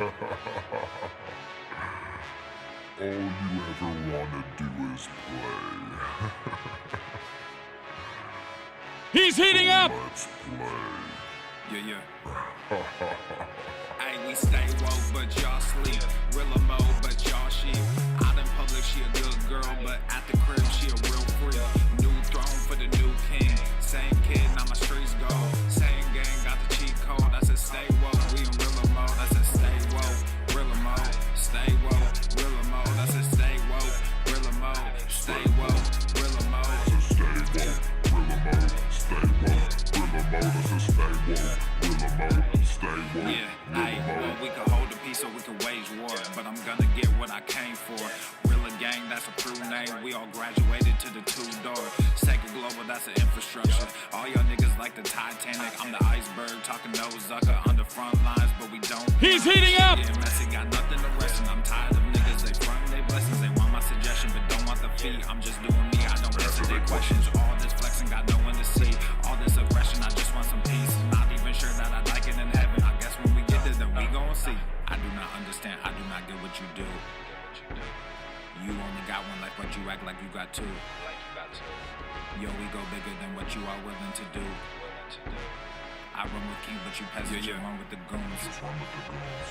All you ever wanna do is play. He's heating up! Let's play. Yeah. Hey, we stay woke, but y'all sleep. Real mode, but y'all sheep. Out in public, she a good girl, but at the crib, she a real freak. New throne for the new king. Same kid, now my streets go. Same gang, got the cheat code. I said stay woke, we in real mode. I said stay woke, real mode. Stay woke, real mode. I said stay woke, real mode. Stay woke, real mode. I said stay woke, real mode. Stay woke, real mode. I said stay woke, real mode. Stay woke, Yeah, real well, mode. we can hold the peace or we can wage war, but I'm gonna get what I came for. Real gang, that's a crew name. We all graduated to the two-door. Sacred Global, that's an infrastructure. All y'all niggas like the Titanic. I'm the iceberg, talking no Zucker on the front lines, but we don't. He's heating up! Yeah, messy, got nothing to rest, and I'm tired of niggas. They front they blessings, they want my suggestion, but don't want the fee. I'm just doing me, I don't answer their questions. All this flexing, got no one to see. All this aggression, I just want some peace. Not even sure that I like it in heaven. I guess when we get there, then we gon' see. I do not understand, I do not get what you do. You only got one life, but you act like you got two. Yo, we go bigger than what you are willing to do. I run with kings, but you peasants, you run with the goons.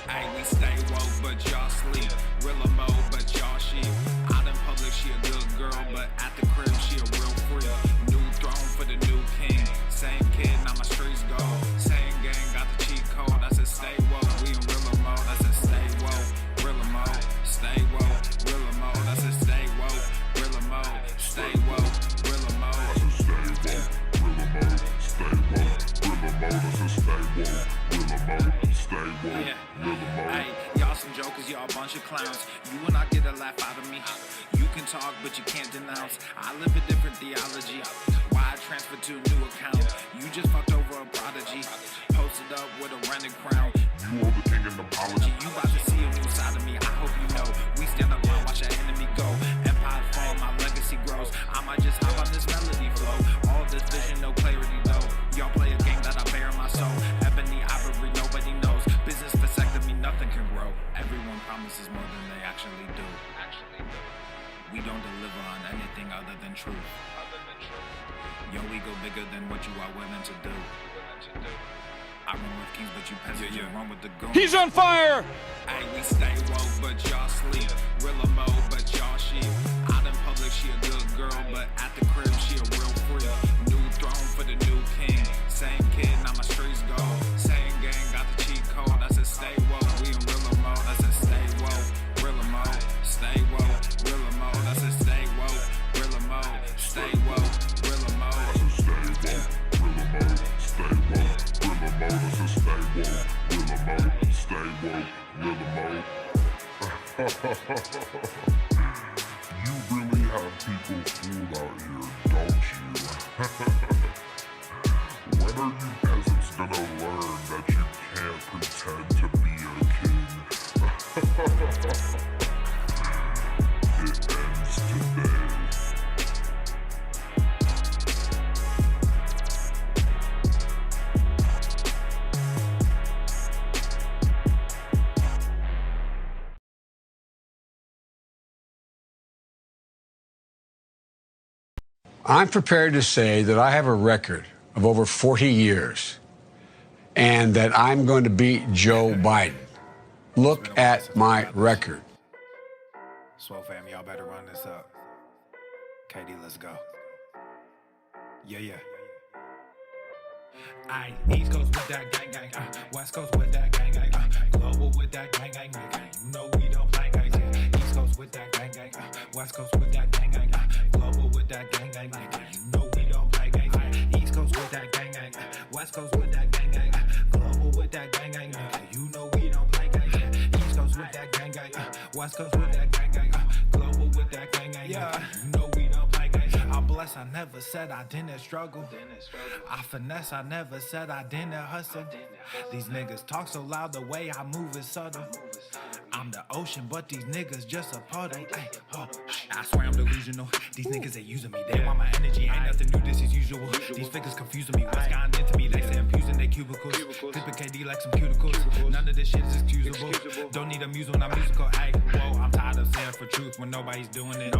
Hey, we stay woke, but y'all sleep. Real mode, but y'all sheep. Out in public, she a good girl, but at the crib, she a real freak. New throne for the new king. Same kid, now my streets go. Same gang, got the cheat code. I said stay woke, we in real mode. I said stay woke, real mode. Stay woke, real mode. I said stay woke, real mode. Stay woke, real mode. I said stay woke, real mode. Stay woke, real mode. I said stay woke, real mode. Stay woke, real mode. Hey, y'all some jokers, y'all a bunch of clowns. You will not get a laugh out of me. You can talk, but you can't denounce. I live a different theology. Why I transfer to a new account? You just fucked over a prodigy. Posted up with a rented crown. You are the king and apology. You about to see a new side of me. I hope you know. We stand up and watch our enemy go. Empire fall, my legacy grows. I might just hop on this melody flow. All this vision, no clarity though. Y'all play a game that I bear in my soul. Ebony ivory, nobody knows. Business vasectomy, nothing can grow. Everyone promises more than they actually do. We don't deliver on anything other than truth. Yo, we go bigger than what you are willing to do. I run with kings, but you peasants, you run with the goons. He's on fire! Hey, we stay woke, but y'all sleep. Real mode, but y'all sheep. Out in public, she a good girl, but at the crib, she a real freak. New throne for the new king. Same kid, now my streets go. Same gang, got the cheat code. I said stay woke, we in real mode. I said stay woke, real mode. Stay woke, real mode. I said stay woke, real mode. Stay woke, real mode. I said stay woke, real mode. Stay woke, real mode. I said stay woke, real mode. Stay woke, real mode. You really have people fooled out here, don't you? When are you peasants gonna learn that you can't pretend to be a king? It ends today. I'm prepared to say that I have a record of over 40 years and that I'm going to beat Joe Biden. Look at my record. SwoleFam, y'all better run this up. KD, let's go. Yeah. Aye, East Coast with that gang, West Coast with that gang, Global with that gang, You know we don't play games, yeah. East Coast with that gang, West Coast with that gang, Global with that gang, You know we don't play games, East Coast with that gang, West Coast with that gang, Global with that gang, You know we don't play games, yeah. East Coast with that gang, West Coast with that gang, Global with that gang, yeah. You know we don't play games. I'm blessed, I never said I didn't struggle. I finesse, I never said I didn't hustle. These niggas talk so loud, the way I move is subtle. I'm the ocean, but these niggas just a party. Ay, oh, I swear I'm delusional. These niggas, they using me. They want my energy. Ain't nothing new, this is usual. These figures confusing me. What's gotten into me? They say I'm using their cubicles. Clipping KD like some cuticles. None of this shit is excusable. Don't need a muse when I'm musical. Ay, whoa, I'm tired of saying for truth when nobody's doing it.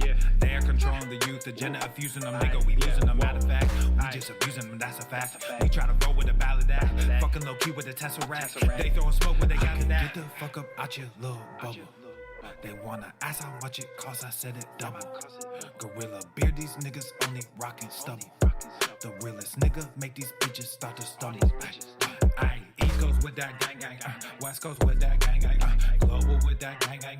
Yeah. They're controlling the youth. Agenda of fusing them, nigga. We losing them. Matter of fact, we just abusing them. That's a fact. We try to roll with a ballad act. Fucking low key with the Tesseract. They throwing smoke when they got it. Get the fuck up out your little bubble. They wanna ask how much it costs, I said it double. Gorilla beard, these niggas only rockin' stubble. The realest nigga make these bitches start to stumble. Aye, East Coast with that gang gang, West Coast with that gang gang, global with that gang gang.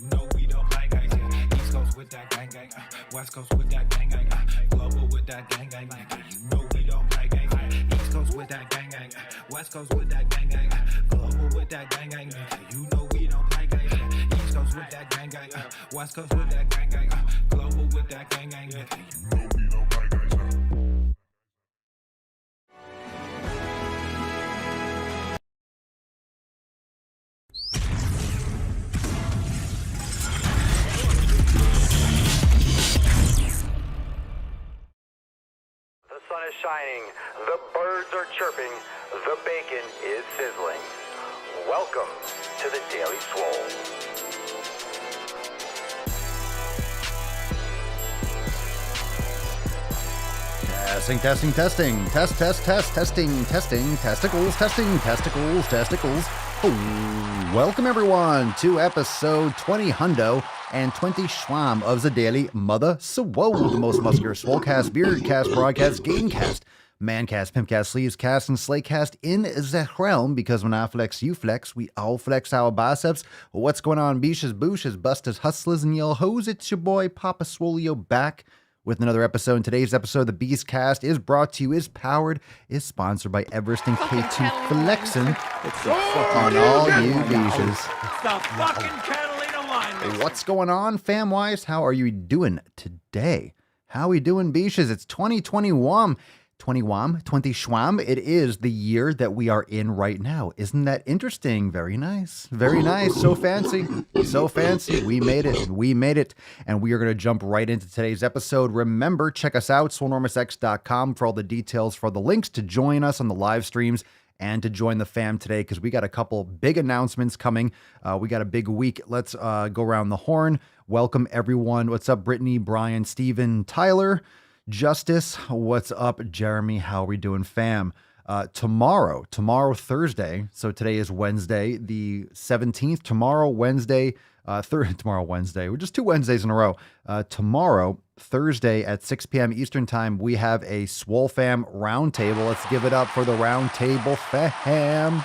You know we don't play guys, yeah. East Coast with that gang gang, West Coast with that gang gang, global with that gang gang. You know we don't play guys, East Coast with that gang gang, West Coast with that gang gang, global with that gang gang. You know we don't play guys, East Coast with that gang gang, West Coast with that gang gang, global with that gang gang. You know we don't play guys. The sun is shining, the birds are chirping, the bacon is sizzling. Welcome to the Daily Swole. Testing. Testicles. Oh, welcome everyone to episode 20 hundo and 20 schwam of the Daily Mother Swole, the most muscular swolecast, beardcast, broadcast, gamecast, mancast, pimpcast, sleevescast, and slaycast in the realm, because when I flex, you flex, we all flex our biceps. What's going on, beaches, booshes, busters, hustlers, and y'all hoes? It's your boy, Papa Swolio, back with another episode. In today's episode, the Beastcast is brought to you, is powered, is sponsored by Everest and K2 Flexin' on all you beaches. It's the fucking Catalina wine. What's going on, fam-wise? How are you doing today? How we doing, beaches? It's 2021. 20 schwam. It is the year that we are in right now. Isn't that interesting? Very nice. Very nice. So fancy. So fancy. We made it. And we are going to jump right into today's episode. Remember, check us out, swolenormousx.com, for all the details, for the links to join us on the live streams and to join the fam today, because we got a couple big announcements coming. We got a big week. Let's go around the horn. Welcome, everyone. What's up, Brittany, Brian, Steven, Tyler, Justice, what's up, Jeremy? How are we doing, fam? Tomorrow, Thursday. So today is Wednesday, the 17th. Tomorrow, Wednesday. We're just 2 Wednesdays in a row. Tomorrow, Thursday at 6 p.m. Eastern time, we have a SwoleFam roundtable. Let's give it up for the roundtable fam.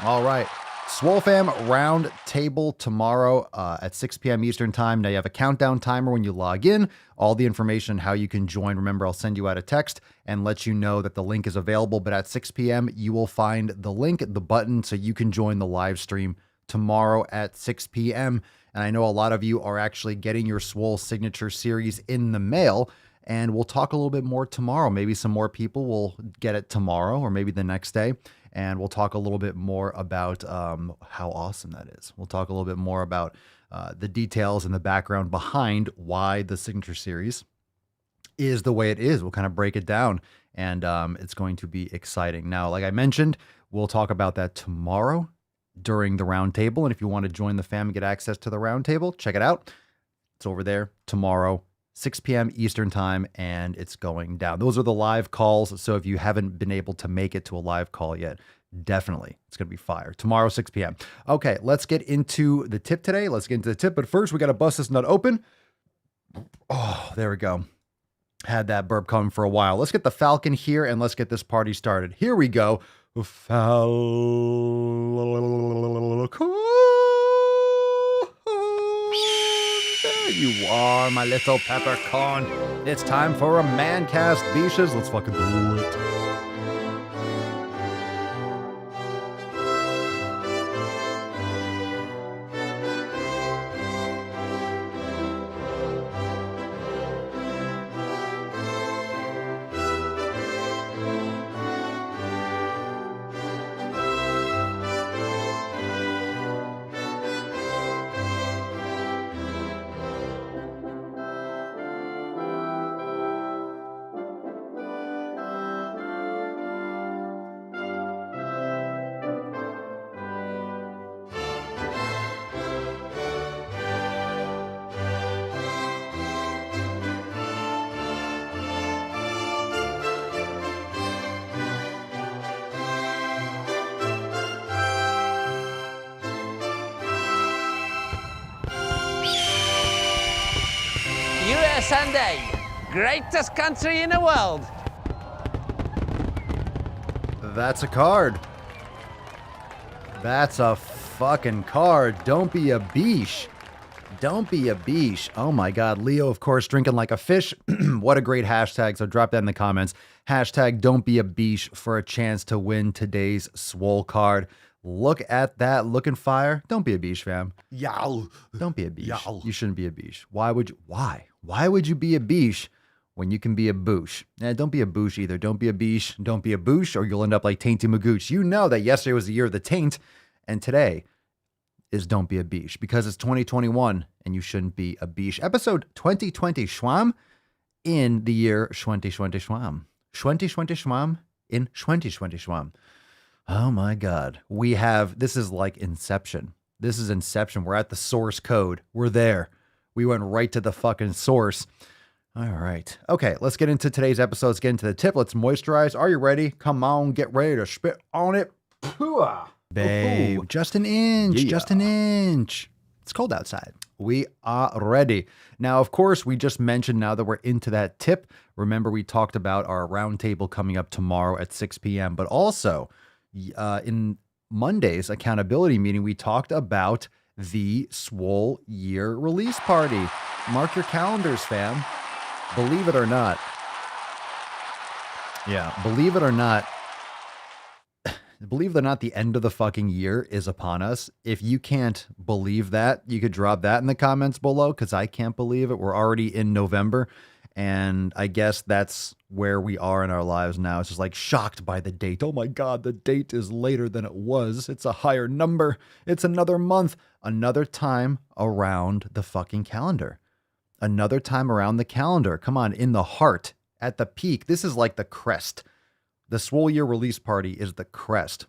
All right. SwoleFam round table tomorrow at 6 p.m. Eastern time. Now you have a countdown timer when you log in. All the information how you can join. Remember, I'll send you out a text and let you know that the link is available. But at 6 p.m. you will find the link, the button, so you can join the live stream tomorrow at 6 p.m. And I know a lot of you are actually getting your Swole signature series in the mail. And we'll talk a little bit more tomorrow. Maybe some more people will get it tomorrow or maybe the next day. And we'll talk a little bit more about how awesome that is. We'll talk a little bit more about the details and the background behind why the signature series is the way it is. We'll kind of break it down, and it's going to be exciting. Now, like I mentioned, we'll talk about that tomorrow during the roundtable. And if you want to join the fam and get access to the roundtable, check it out. It's over there tomorrow, 6 p.m. Eastern time, and it's going down. Those are the live calls. So if you haven't been able to make it to a live call yet, definitely, it's going to be fire. Tomorrow, 6 p.m. Okay, let's get into the tip today. Let's get into the tip. But first, we got to bust this nut open. Oh, there we go. Had that burp coming for a while. Let's get the Falcon here, and let's get this party started. Here we go. Falcon. There you are, my little peppercorn. It's time for a mancast, beaches. Let's fucking do it. Sunday. Greatest country in the world. That's a card. That's a fucking card. Don't be a beesh. Don't be a beesh. Oh my God. Leo, of course, drinking like a fish. What a great hashtag. So drop that in the comments. Hashtag don't be a beesh for a chance to win today's Swole card. Look at that. Looking fire. Don't be a beesh, fam. Yow. Don't be a beesh. Yow. You shouldn't be a beesh. Why would you? Why would you be a beesh when you can be a boosh? Don't be a boosh either. Don't be a beesh. Don't be a boosh, or you'll end up like Tainty Magooch. You know that yesterday was the year of the taint, and today is don't be a beesh, because it's 2021 and you shouldn't be a beesh. Episode 2020 Schwam in the year 2020 Schwam. 2020 Schwam in 2020 Schwam. Oh my God. This is like Inception. This is Inception. We're at the source code. We're there. We went right to the fucking source. All right. Okay, let's get into today's episode. Let's get into the tip. Let's moisturize. Are you ready? Come on, get ready to spit on it. Babe, just an inch, just an inch. It's cold outside. We are ready. Now, of course, we just mentioned now that we're into that tip. Remember, we talked about our roundtable coming up tomorrow at 6 p.m. But also, in Monday's accountability meeting, we talked about the Swole year release party. Mark your calendars, fam. Believe it or not. Yeah, believe it or not, the end of the fucking year is upon us. If you can't believe that, you could drop that in the comments below, because I can't believe it. We're already in November, and I guess that's where we are in our lives now. It's just like shocked by the date. Oh my God, the date is later than it was. It's a higher number. It's another month. Another time around the fucking calendar. Another time around the calendar. Come on, in the heart, at the peak. This is like the crest. The Swole year release party is the crest.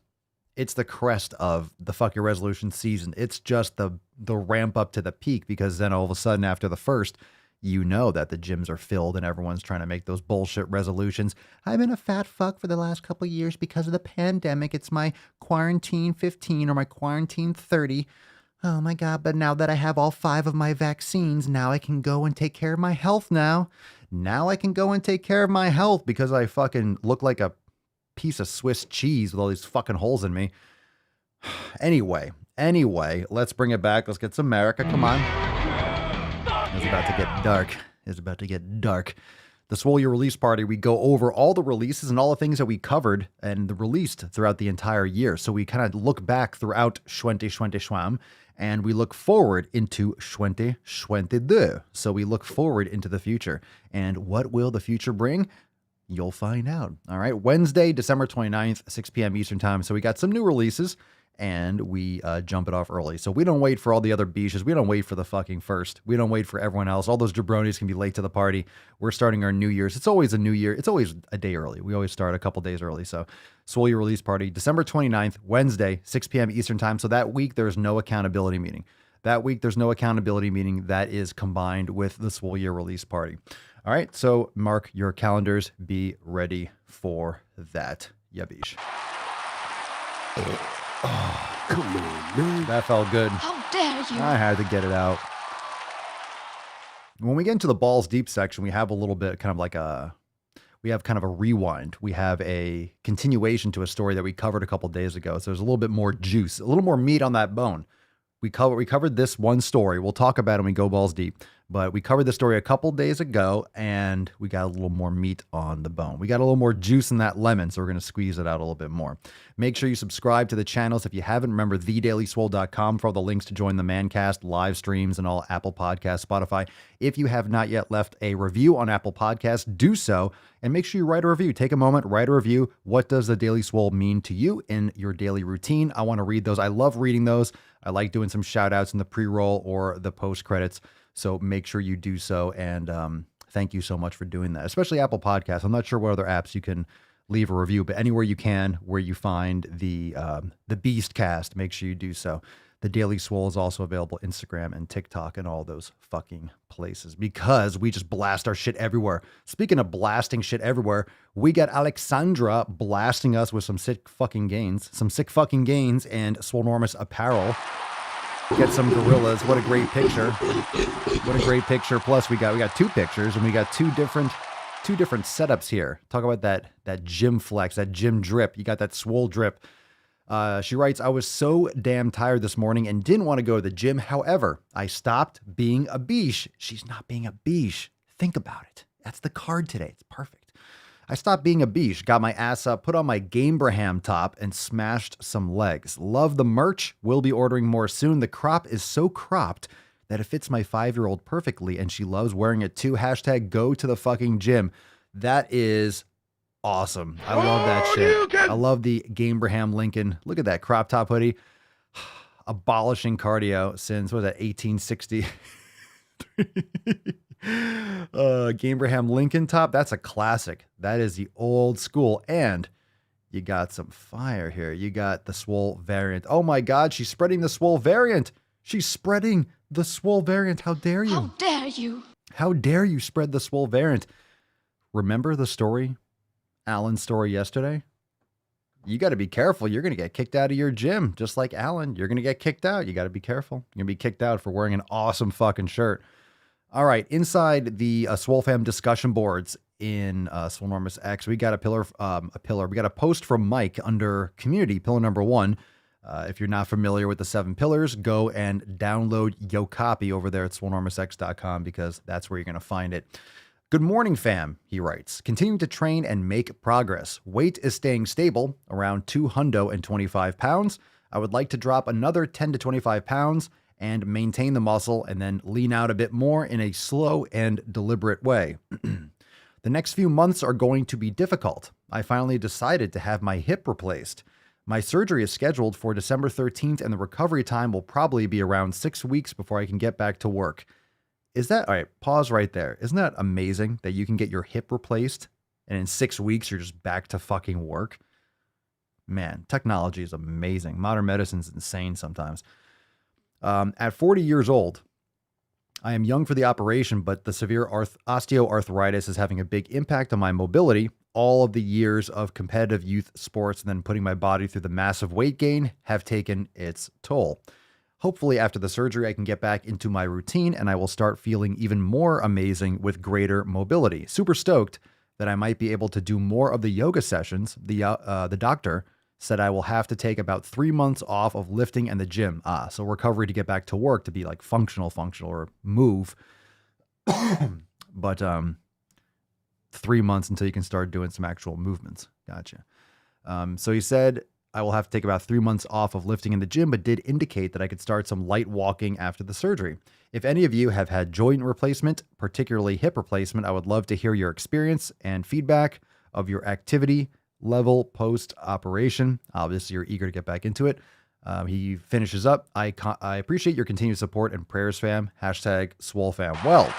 It's the crest of the fuck your resolution season. It's just the ramp up to the peak, because then all of a sudden after the first, you know that the gyms are filled and everyone's trying to make those bullshit resolutions. I've been a fat fuck for the last couple of years because of the pandemic. It's my quarantine 15 or my quarantine 30. Oh my God, but now that I have all 5 of my vaccines, now I can go and take care of my health now. Now I can go and take care of my health because I fucking look like a piece of Swiss cheese with all these fucking holes in me. Anyway, let's bring it back. Let's get some America. Come on. It's about to get dark. It's about to get dark. The Swole year release party, we go over all the releases and all the things that we covered and released throughout the entire year. So we kind of look back throughout 2020 Schwam, and we look forward into 2022. So we look forward into the future. And what will the future bring? You'll find out. All right. Wednesday, December 29th, 6 p.m. Eastern time. So we got some new releases, and we jump it off early. So we don't wait for all the other beaches. We don't wait for the fucking first. We don't wait for everyone else. All those jabronis can be late to the party. We're starting our New Year's. It's always a new year. It's always a day early. We always start a couple days early. So Swole year release party, December 29th, Wednesday, 6 p.m. Eastern time. So that week, there's no accountability meeting. That is combined with the Swole year release party. All right, so mark your calendars. Be ready for that. Yabish. Oh, come on, man. That felt good. How dare you? I had to get it out. When we get into the balls deep section, we have a little bit kind of a rewind. We have a continuation to a story that we covered a couple days ago. So there's a little bit more juice, a little more meat on that bone. We covered this one story. We'll talk about it when we go balls deep. But we covered the story a couple days ago, and we got a little more meat on the bone. We got a little more juice in that lemon, so we're going to squeeze it out a little bit more. Make sure you subscribe to the channels. If you haven't, remember thedailyswole.com for all the links to join the Mancast, live streams, and all Apple Podcasts, Spotify. If you have not yet left a review on Apple Podcasts, do so, and make sure you write a review. Take a moment, write a review. What does the Daily Swole mean to you in your daily routine? I want to read those. I love reading those. I like doing some shout outs in the pre-roll or the post credits. So make sure you do so. And thank you so much for doing that, especially Apple Podcasts. I'm not sure what other apps you can leave a review, but anywhere you can, where you find the Beastcast, make sure you do so. The Daily Swole is also available Instagram and TikTok and all those fucking places, because we just blast our shit everywhere. Speaking of blasting shit everywhere, we got Alexandra blasting us with some sick fucking gains and Swolenormous apparel. get some gorillas. What a great picture. What a great picture. Plus we got two pictures and we got two different setups here. Talk about that gym flex, that gym drip. You got that swole drip. She writes, I was so damn tired this morning and didn't want to go to the gym. However, I stopped being a biche. She's not being a biche. Think about it. That's the card today. It's perfect. I stopped being a biche, got my ass up, put on my Gamebraham top, and smashed some legs. Love the merch. Will be ordering more soon. The crop is so cropped that it fits my 5-year-old perfectly, and she loves wearing it too. Hashtag go to the fucking gym. That is awesome. I love that shit. I love the Gamebraham Lincoln. Look at that crop top hoodie. Abolishing cardio since, what was that, 1860? Gamebraham Lincoln top. That's a classic. That is the old school. And you got some fire here. You got the Swole variant. Oh my God, she's spreading the Swole variant. She's spreading the Swole variant. How dare you? How dare you? How dare you spread the Swole variant? Remember the story, Alan's story yesterday? You got to be careful. You're going to get kicked out of your gym. Just like Alan, you're going to get kicked out. You got to be careful. You're going to be kicked out for wearing an awesome fucking shirt. All right, inside the SwoleFam discussion boards in Swolenormous X, we got a pillar. We got a post from Mike under community, pillar number 1. If you're not familiar with the 7 pillars, go and download Yo Copy over there at swolenormousx.com because that's where you're going to find it. Good morning, fam, he writes. Continuing to train and make progress. Weight is staying stable, around 225 pounds. I would like to drop another 10 to 25 pounds and maintain the muscle and then lean out a bit more in a slow and deliberate way. The next few months are going to be difficult. I finally decided to have my hip replaced. My surgery is scheduled for December 13th and the recovery time will probably be around 6 weeks before I can get back to work. All right, pause right there. Isn't that amazing that you can get your hip replaced and in 6 weeks you're just back to fucking work? Man, technology is amazing. Modern medicine is insane sometimes. At 40 years old, I am young for the operation, but the severe osteoarthritis is having a big impact on my mobility. All of the years of competitive youth sports and then putting my body through the massive weight gain have taken its toll. Hopefully after the surgery, I can get back into my routine and I will start feeling even more amazing with greater mobility. Super stoked that I might be able to do more of the yoga sessions. The doctor said I will have to take about 3 months off of lifting and the gym. So recovery to get back to work to be like functional or move. But 3 months until you can start doing some actual movements. Gotcha. So he said I will have to take about 3 months off of lifting in the gym, but did indicate that I could start some light walking after the surgery. If any of you have had joint replacement, particularly hip replacement, I would love to hear your experience and feedback of your activity level post-operation. Obviously, you're eager to get back into it. He finishes up. I appreciate your continued support and prayers, fam. Hashtag SwoleFam. Well,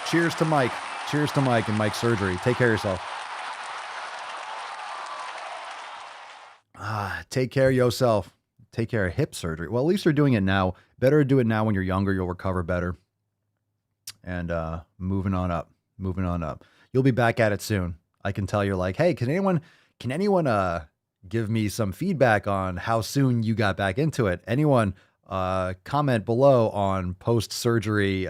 cheers to Mike. Cheers to Mike and Mike's surgery. Take care of yourself. Take care of yourself. Take care of hip surgery. Well, at least you're doing it now. Better to do it now when you're younger. You'll recover better. And moving on up. You'll be back at it soon. I can tell you're like, hey, can anyone give me some feedback on how soon you got back into it? Anyone comment below on post-surgery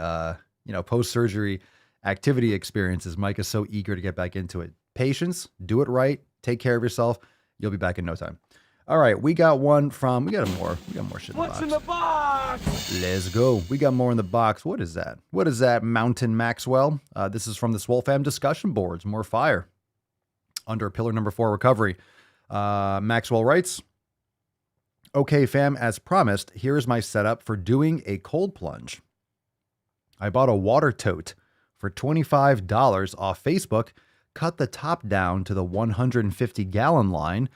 activity experiences. Mike is so eager to get back into it. Patience, do it right, take care of yourself. You'll be back in no time. All right, we got more shit in the box. What's in the box? Let's go. We got more in the box. What is that? What is that, Mountain Maxwell? This is from the SwoleFam discussion boards. More fire. Under pillar number 4, recovery. Maxwell writes, okay, fam, as promised, here is my setup for doing a cold plunge. I bought a water tote for $25 off Facebook, cut the top down to the 150-gallon line,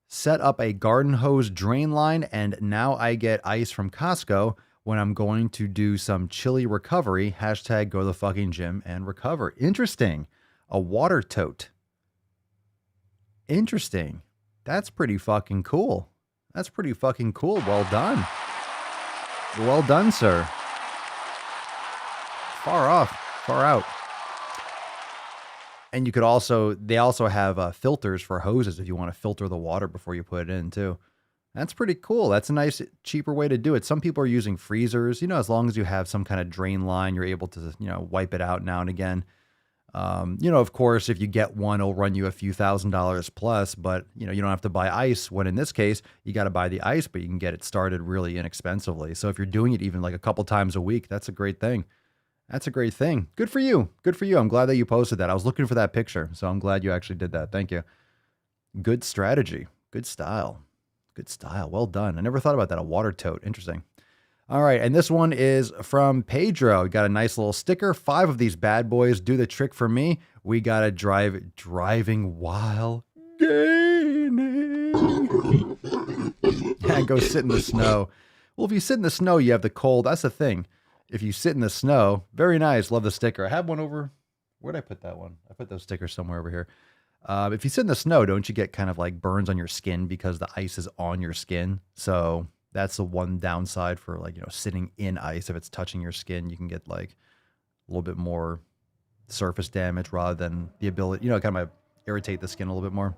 set up a garden hose drain line, and now I get ice from Costco when I'm going to do some chilly recovery. Hashtag go to the fucking gym and recover. Interesting. A water tote. Interesting. That's pretty fucking cool. Well done. Well done, sir. Far out. And you could they also have filters for hoses if you want to filter the water before you put it in too. That's pretty cool. That's a nice, cheaper way to do it. Some people are using freezers. As long as you have some kind of drain line, you're able to, wipe it out now and again. Of course, if you get one, it'll run you a few $1,000s plus, but you don't have to buy ice when in this case, you got to buy the ice, but you can get it started really inexpensively. So if you're doing it even like a couple times a week, that's a great thing. That's a great thing. Good for you. Good for you. I'm glad that you posted that. I was looking for that picture, so I'm glad you actually did that. Thank you. Good strategy. Good style. Good style. Well done. I never thought about that. A water tote. Interesting. All right, and this one is from Pedro. We got a nice little sticker. 5 of these bad boys do the trick for me. We got to driving while gaining. And go sit in the snow. Well, if you sit in the snow, you have the cold. That's the thing. If you sit in the snow, very nice. Love the sticker. I have one over. Where'd I put that one? I put those stickers somewhere over here. If you sit in the snow, don't you get kind of like burns on your skin because the ice is on your skin? So that's the one downside for like, sitting in ice. If it's touching your skin, you can get like a little bit more surface damage rather than the ability, kind of irritate the skin a little bit more.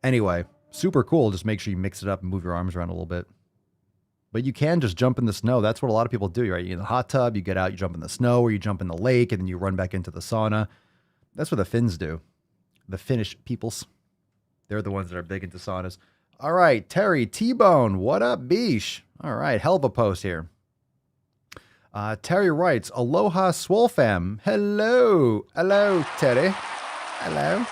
Anyway, super cool. Just make sure you mix it up and move your arms around a little bit. But you can just jump in the snow. That's what a lot of people do, right? You're in the hot tub, you get out, you jump in the snow, or you jump in the lake, and then you run back into the sauna. That's what the Finns do. The Finnish peoples. They're the ones that are big into saunas. All right, Terry T-Bone, what up, Beesh? All right, hell of a post here. Terry writes, Aloha SwoleFam. Hello. Hello, Terry. Hello.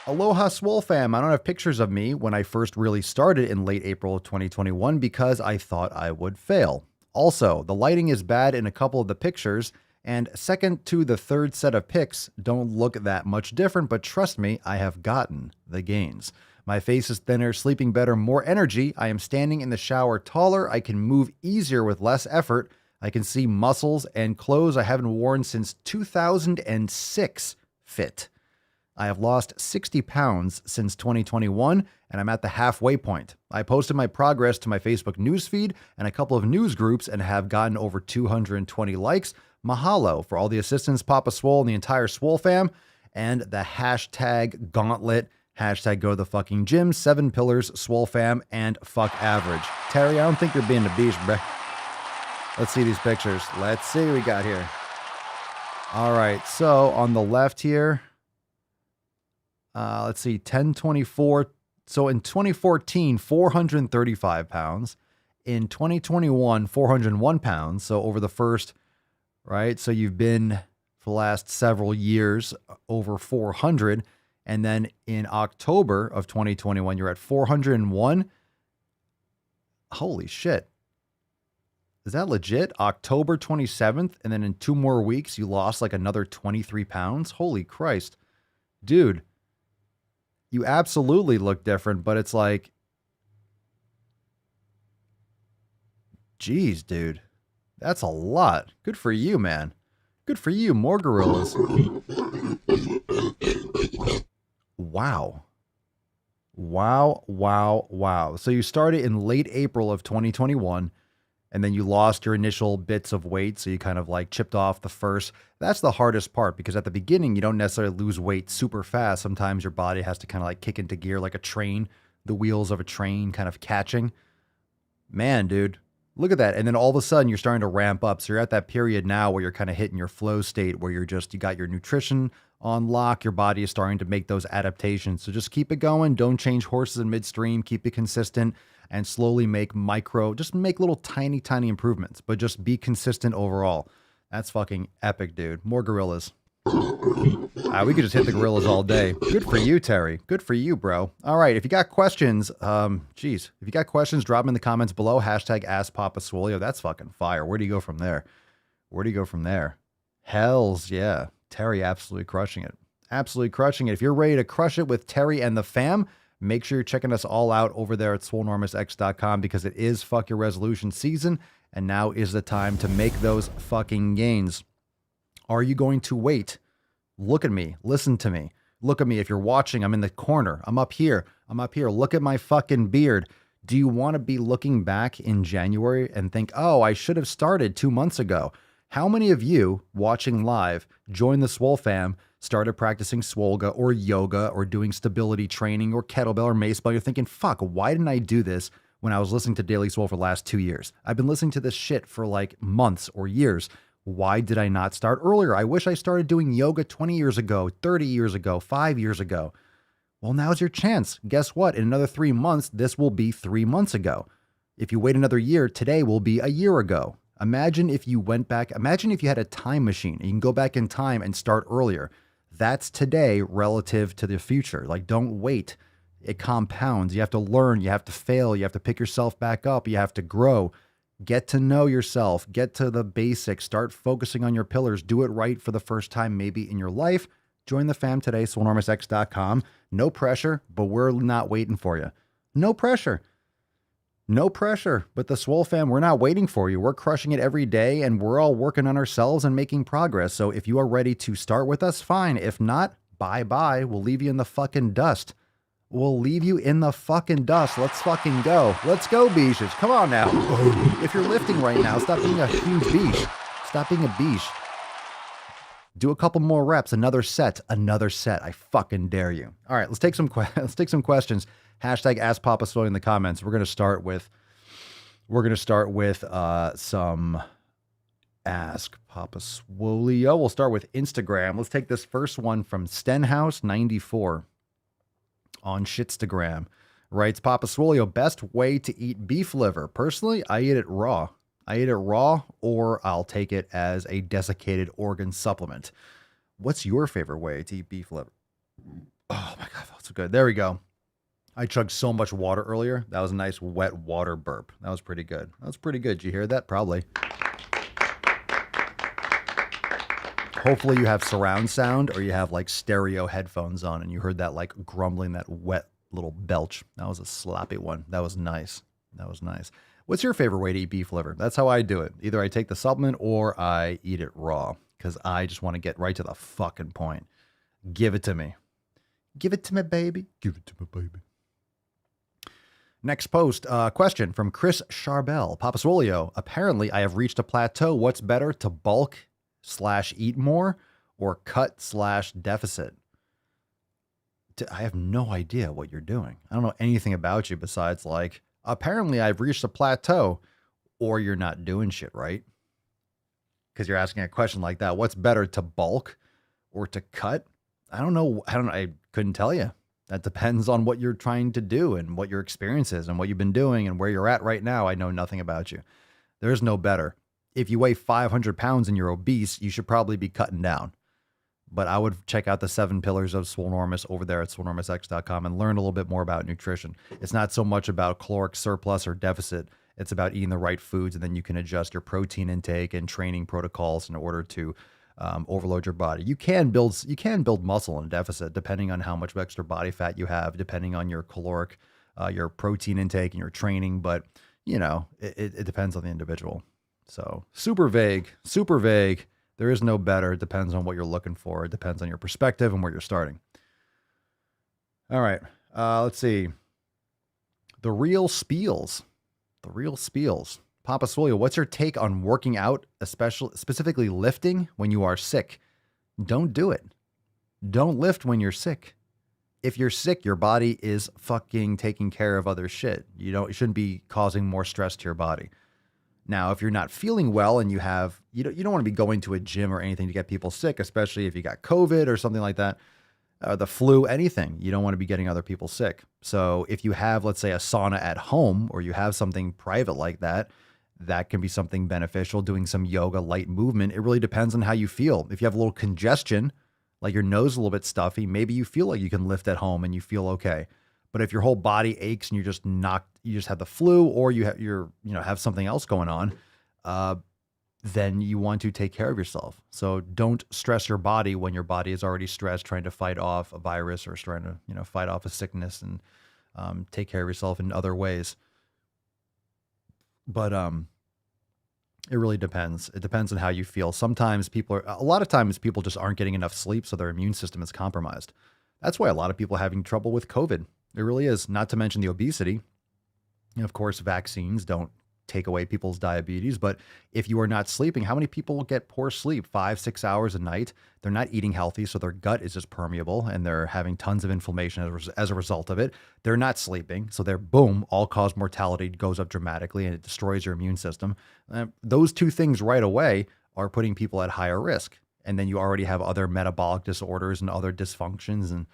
Aloha SwoleFam. I don't have pictures of me when I first really started in late April of 2021 because I thought I would fail. Also, the lighting is bad in a couple of the pictures, and second to the third set of pics don't look that much different, but trust me, I have gotten the gains. My face is thinner, sleeping better, more energy. I am standing in the shower taller. I can move easier with less effort. I can see muscles and clothes I haven't worn since 2006 fit. I have lost 60 pounds since 2021, and I'm at the halfway point. I posted my progress to my Facebook newsfeed and a couple of news groups and have gotten over 220 likes. Mahalo for all the assistance, Papa Swole and the entire SwoleFam, and the hashtag gauntlet, hashtag go to the fucking gym, 7 pillars, SwoleFam, and fuck average. Terry, I don't think you're being a beast, bruh. Let's see these pictures. Let's see what we got here. All right, so on the left here, let's see, 1024. So in 2014, 435 pounds. In 2021, 401 pounds. So over the first, right? So you've been for the last several years over 400. And then in October of 2021, you're at 401. Holy shit. Is that legit? October 27th. And then in 2 more weeks, you lost like another 23 pounds. Holy Christ. Dude. You absolutely look different, but it's like, geez, dude, that's a lot. Good for you, man. Good for you. More gorillas. Wow. Wow, wow, wow. So you started in late April of 2021, and then you lost your initial bits of weight, so you kind of like chipped off the first. That's the hardest part, because at the beginning, you don't necessarily lose weight super fast. Sometimes your body has to kind of like kick into gear like a train, the wheels of a train kind of catching. Man, dude, look at that. And then all of a sudden, you're starting to ramp up. So you're at that period now where you're kind of hitting your flow state, where you got your nutrition on lock. Your body is starting to make those adaptations. So just keep it going. Don't change horses in midstream. Keep it consistent. And slowly make little tiny improvements, but just be consistent overall. That's fucking epic, dude. More gorillas. We could just hit the gorillas all day. Good for you, Terry. Good for you, bro. All right. If you got questions, if you got questions, drop them in the comments below. Hashtag AskPapaSwole. That's fucking fire. Where do you go from there? Hells yeah. Terry absolutely crushing it. Absolutely crushing it. If you're ready to crush it with Terry and the fam, make sure you're checking us all out over there at SwoleNormousX.com, because it is fuck your resolution season, and now is the time to make those fucking gains. Are you going to wait? Look at me. Listen to me. Look at me. If you're watching, I'm in the corner. I'm up here. Look at my fucking beard. Do you want to be looking back in January and think, oh, I should have started 2 months ago? How many of you watching live joined the Swole fam, started practicing Swolga or yoga or doing stability training or kettlebell or mace ball? You're thinking, fuck, why didn't I do this when I was listening to Daily Swole for the last 2 years? I've been listening to this shit for like months or years. Why did I not start earlier? I wish I started doing yoga 20 years ago, 30 years ago, 5 years ago. Well, now's your chance. Guess what? In another 3 months, this will be 3 months ago. If you wait another year, today will be a year ago. Imagine if you went back. Imagine if you had a time machine and you can go back in time and start earlier. That's today relative to the future. Like, don't wait. It compounds. You have to learn. You have to fail. You have to pick yourself back up. You have to grow. Get to know yourself. Get to the basics. Start focusing on your pillars. Do it right for the first time maybe in your life. Join the fam today, SwoleNormousX.com. No pressure, but we're not waiting for you. No pressure. No pressure, but the Swole fam, we're not waiting for you. We're crushing it every day, and we're all working on ourselves and making progress. So if you are ready to start with us, fine. If not, bye-bye. We'll leave you in the fucking dust. We'll leave you in the fucking dust. Let's fucking go. Let's go, beaches. Come on now. If you're lifting right now, stop being a huge beach. Stop being a beach. Do a couple more reps. Another set. Another set. I fucking dare you. All right, let's take some questions. Hashtag Ask Papa Swole in the comments. We're gonna start with some Ask Papa Swoleo. We'll start with Instagram. Let's take this first one from Stenhouse94 on Shitstagram. Writes, Papa Swoleo, best way to eat beef liver. Personally, I eat it raw. Or I'll take it as a desiccated organ supplement. What's your favorite way to eat beef liver? Oh my God, that's so good. There we go. I chugged so much water earlier. That was a nice wet water burp. That was pretty good. Did you hear that? Probably. Hopefully you have surround sound or you have like stereo headphones on and you heard that like grumbling, that wet little belch. That was a sloppy one. That was nice. What's your favorite way to eat beef liver? That's how I do it. Either I take the supplement or I eat it raw because I just want to get right to the fucking point. Give it to me. Give it to me, baby. Give it to me, baby. Next post, question from Chris Charbel. Papa Swoleo, apparently I have reached a plateau. What's better, to bulk/eat more or cut/deficit? I have no idea what you're doing. I don't know anything about you besides like, apparently I've reached a plateau, or you're not doing shit right. Because you're asking a question like that. What's better, to bulk or to cut? I don't know. I couldn't tell you. That depends on what you're trying to do and what your experience is and what you've been doing and where you're at right now. I know nothing about you. There's no better. If you weigh 500 pounds and you're obese, you should probably be cutting down. But I would check out the 7 pillars of SwoleNormous over there at SwoleNormousX.com and learn a little bit more about nutrition. It's not so much about caloric surplus or deficit. It's about eating the right foods, and then you can adjust your protein intake and training protocols in order to overload your body. You can build muscle in a deficit depending on how much extra body fat you have, depending on your caloric, your protein intake and your training. But you know, it depends on the individual. So super vague. There is no better. It depends on what you're looking for. It depends on your perspective and where you're starting. All right. Let's see. The real spiels. Papa Swoleo, what's your take on working out, specifically lifting when you are sick? Don't do it. Don't lift when you're sick. If you're sick, your body is fucking taking care of other shit. You shouldn't be causing more stress to your body. Now, if you're not feeling well and you don't want to be going to a gym or anything to get people sick, especially if you got COVID or something like that, the flu, anything. You don't want to be getting other people sick. So if you have, let's say, a sauna at home, or you have something private like that, that can be something beneficial. Doing some yoga, light movement. It really depends on how you feel. If you have a little congestion, like your nose is a little bit stuffy, maybe you feel like you can lift at home and you feel okay. But if your whole body aches and you just have the flu, or you have something else going on, then you want to take care of yourself. So don't stress your body when your body is already stressed, trying to fight off a virus or trying to fight off a sickness, and take care of yourself in other ways. But it really depends. It depends on how you feel. A lot of times people just aren't getting enough sleep, so their immune system is compromised. That's why a lot of people are having trouble with COVID. It really is. Not to mention the obesity. And of course, vaccines don't take away people's diabetes. But if you are not sleeping, how many people get poor sleep? 5-6 hours a night. They're not eating healthy, so their gut is just permeable and they're having tons of inflammation as a result of it. They're not sleeping, so their boom, all-cause mortality goes up dramatically and it destroys your immune system. Those two things right away are putting people at higher risk. And then you already have other metabolic disorders and other dysfunctions. And,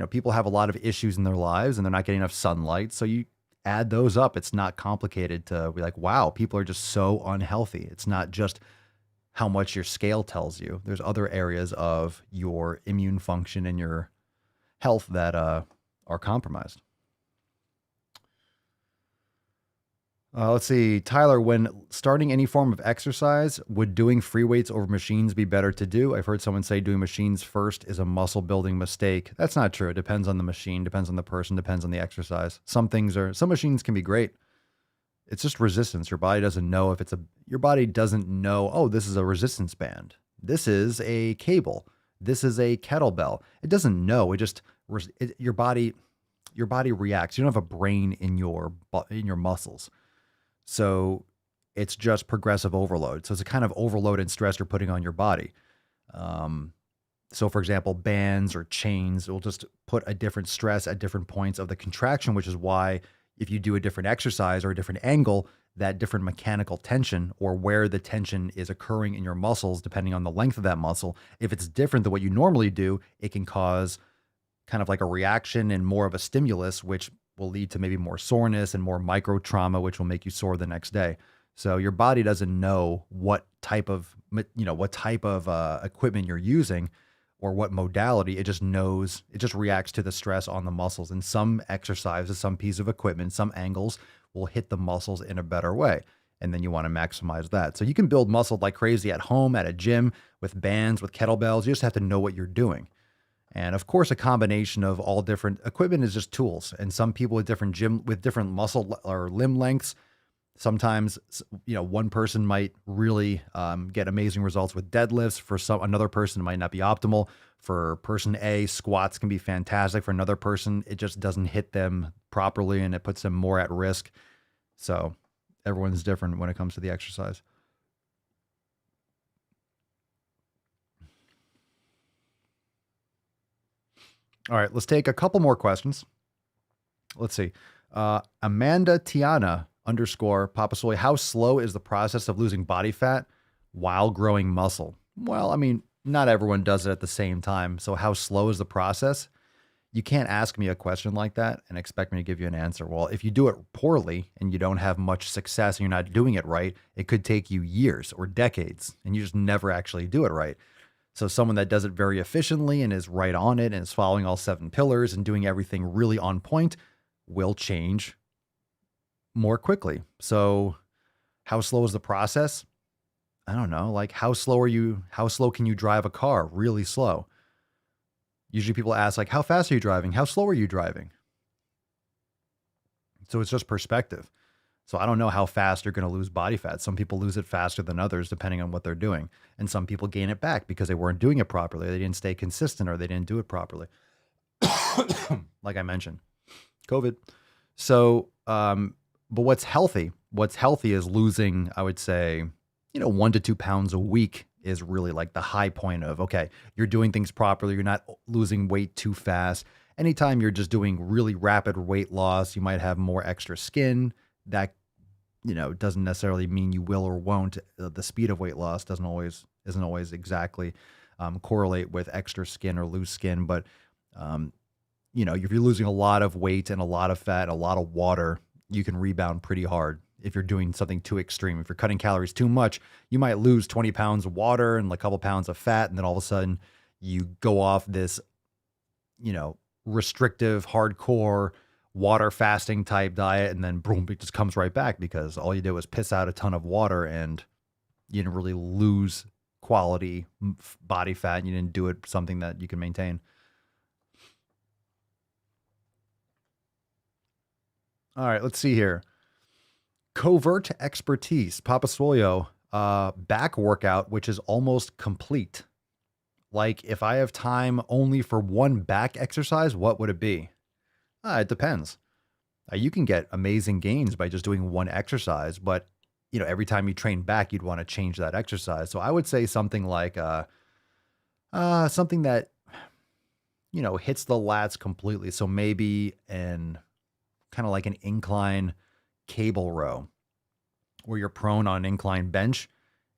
people have a lot of issues in their lives and they're not getting enough sunlight. So you add those up. It's not complicated to be like, wow, people are just so unhealthy. It's not just how much your scale tells you. There's other areas of your immune function and your health that are compromised. Let's see. Tyler, when starting any form of exercise, would doing free weights over machines be better to do? I've heard someone say doing machines first is a muscle building mistake. That's not true. It depends on the machine, depends on the person, depends on the exercise. Some machines can be great. It's just resistance. Your body doesn't know oh, this is a resistance band. This is a cable. This is a kettlebell. It doesn't know. Your body reacts. You don't have a brain in your muscles. So it's just progressive overload. So it's a kind of overload and stress you're putting on your body. So for example, bands or chains will just put a different stress at different points of the contraction, which is why if you do a different exercise or a different angle, that different mechanical tension or where the tension is occurring in your muscles, depending on the length of that muscle, if it's different than what you normally do, it can cause kind of like a reaction and more of a stimulus, which will lead to maybe more soreness and more micro trauma, which will make you sore the next day. So your body doesn't know what type of equipment you're using or what modality. It just knows, it just reacts to the stress on the muscles. And some exercises, some piece of equipment, some angles will hit the muscles in a better way. And then you want to maximize that. So you can build muscle like crazy at home, at a gym, with bands, with kettlebells. You just have to know what you're doing. And of course, a combination of all different equipment is just tools. And some people with different muscle or limb lengths, sometimes, one person might really get amazing results with deadlifts. For another person, it might not be optimal. For person A, squats can be fantastic. For another person, it just doesn't hit them properly and it puts them more at risk. So everyone's different when it comes to the exercise. All right, let's take a couple more questions. Let's see. Amanda Tiana _ Papa Swole, how slow is the process of losing body fat while growing muscle? Well, I mean, not everyone does it at the same time. So how slow is the process? You can't ask me a question like that and expect me to give you an answer. Well, if you do it poorly and you don't have much success and you're not doing it right, it could take you years or decades and you just never actually do it right. So someone that does it very efficiently and is right on it and is following all 7 pillars and doing everything really on point will change more quickly. So how slow is the process? I don't know. Like how slow can you drive a car? Really slow. Usually people ask like, how fast are you driving? How slow are you driving? So it's just perspective. So I don't know how fast you're going to lose body fat. Some people lose it faster than others, depending on what they're doing. And some people gain it back because they weren't doing it properly. They didn't stay consistent or they didn't do it properly. Like I mentioned, COVID. So, but what's healthy is losing, I would say, 1 to 2 pounds a week is really like the high point of, okay, you're doing things properly. You're not losing weight too fast. Anytime you're just doing really rapid weight loss, you might have more extra skin. That, doesn't necessarily mean you will or won't. The speed of weight loss isn't always exactly correlate with extra skin or loose skin. But, if you're losing a lot of weight and a lot of fat, and a lot of water, you can rebound pretty hard. If you're doing something too extreme, if you're cutting calories too much, you might lose 20 pounds of water and a couple pounds of fat. And then all of a sudden you go off this, restrictive, hardcore, water fasting type diet, and then boom, it just comes right back because all you did was piss out a ton of water and you didn't really lose quality body fat. And you didn't do it something that you can maintain. All right, let's see here. Covert expertise, Papa Swole, back workout, which is almost complete. Like if I have time only for one back exercise, what would it be? It depends. You can get amazing gains by just doing one exercise, but every time you train back, you'd want to change that exercise. So I would say something like something that hits the lats completely. So maybe kind of like an incline cable row where you're prone on an incline bench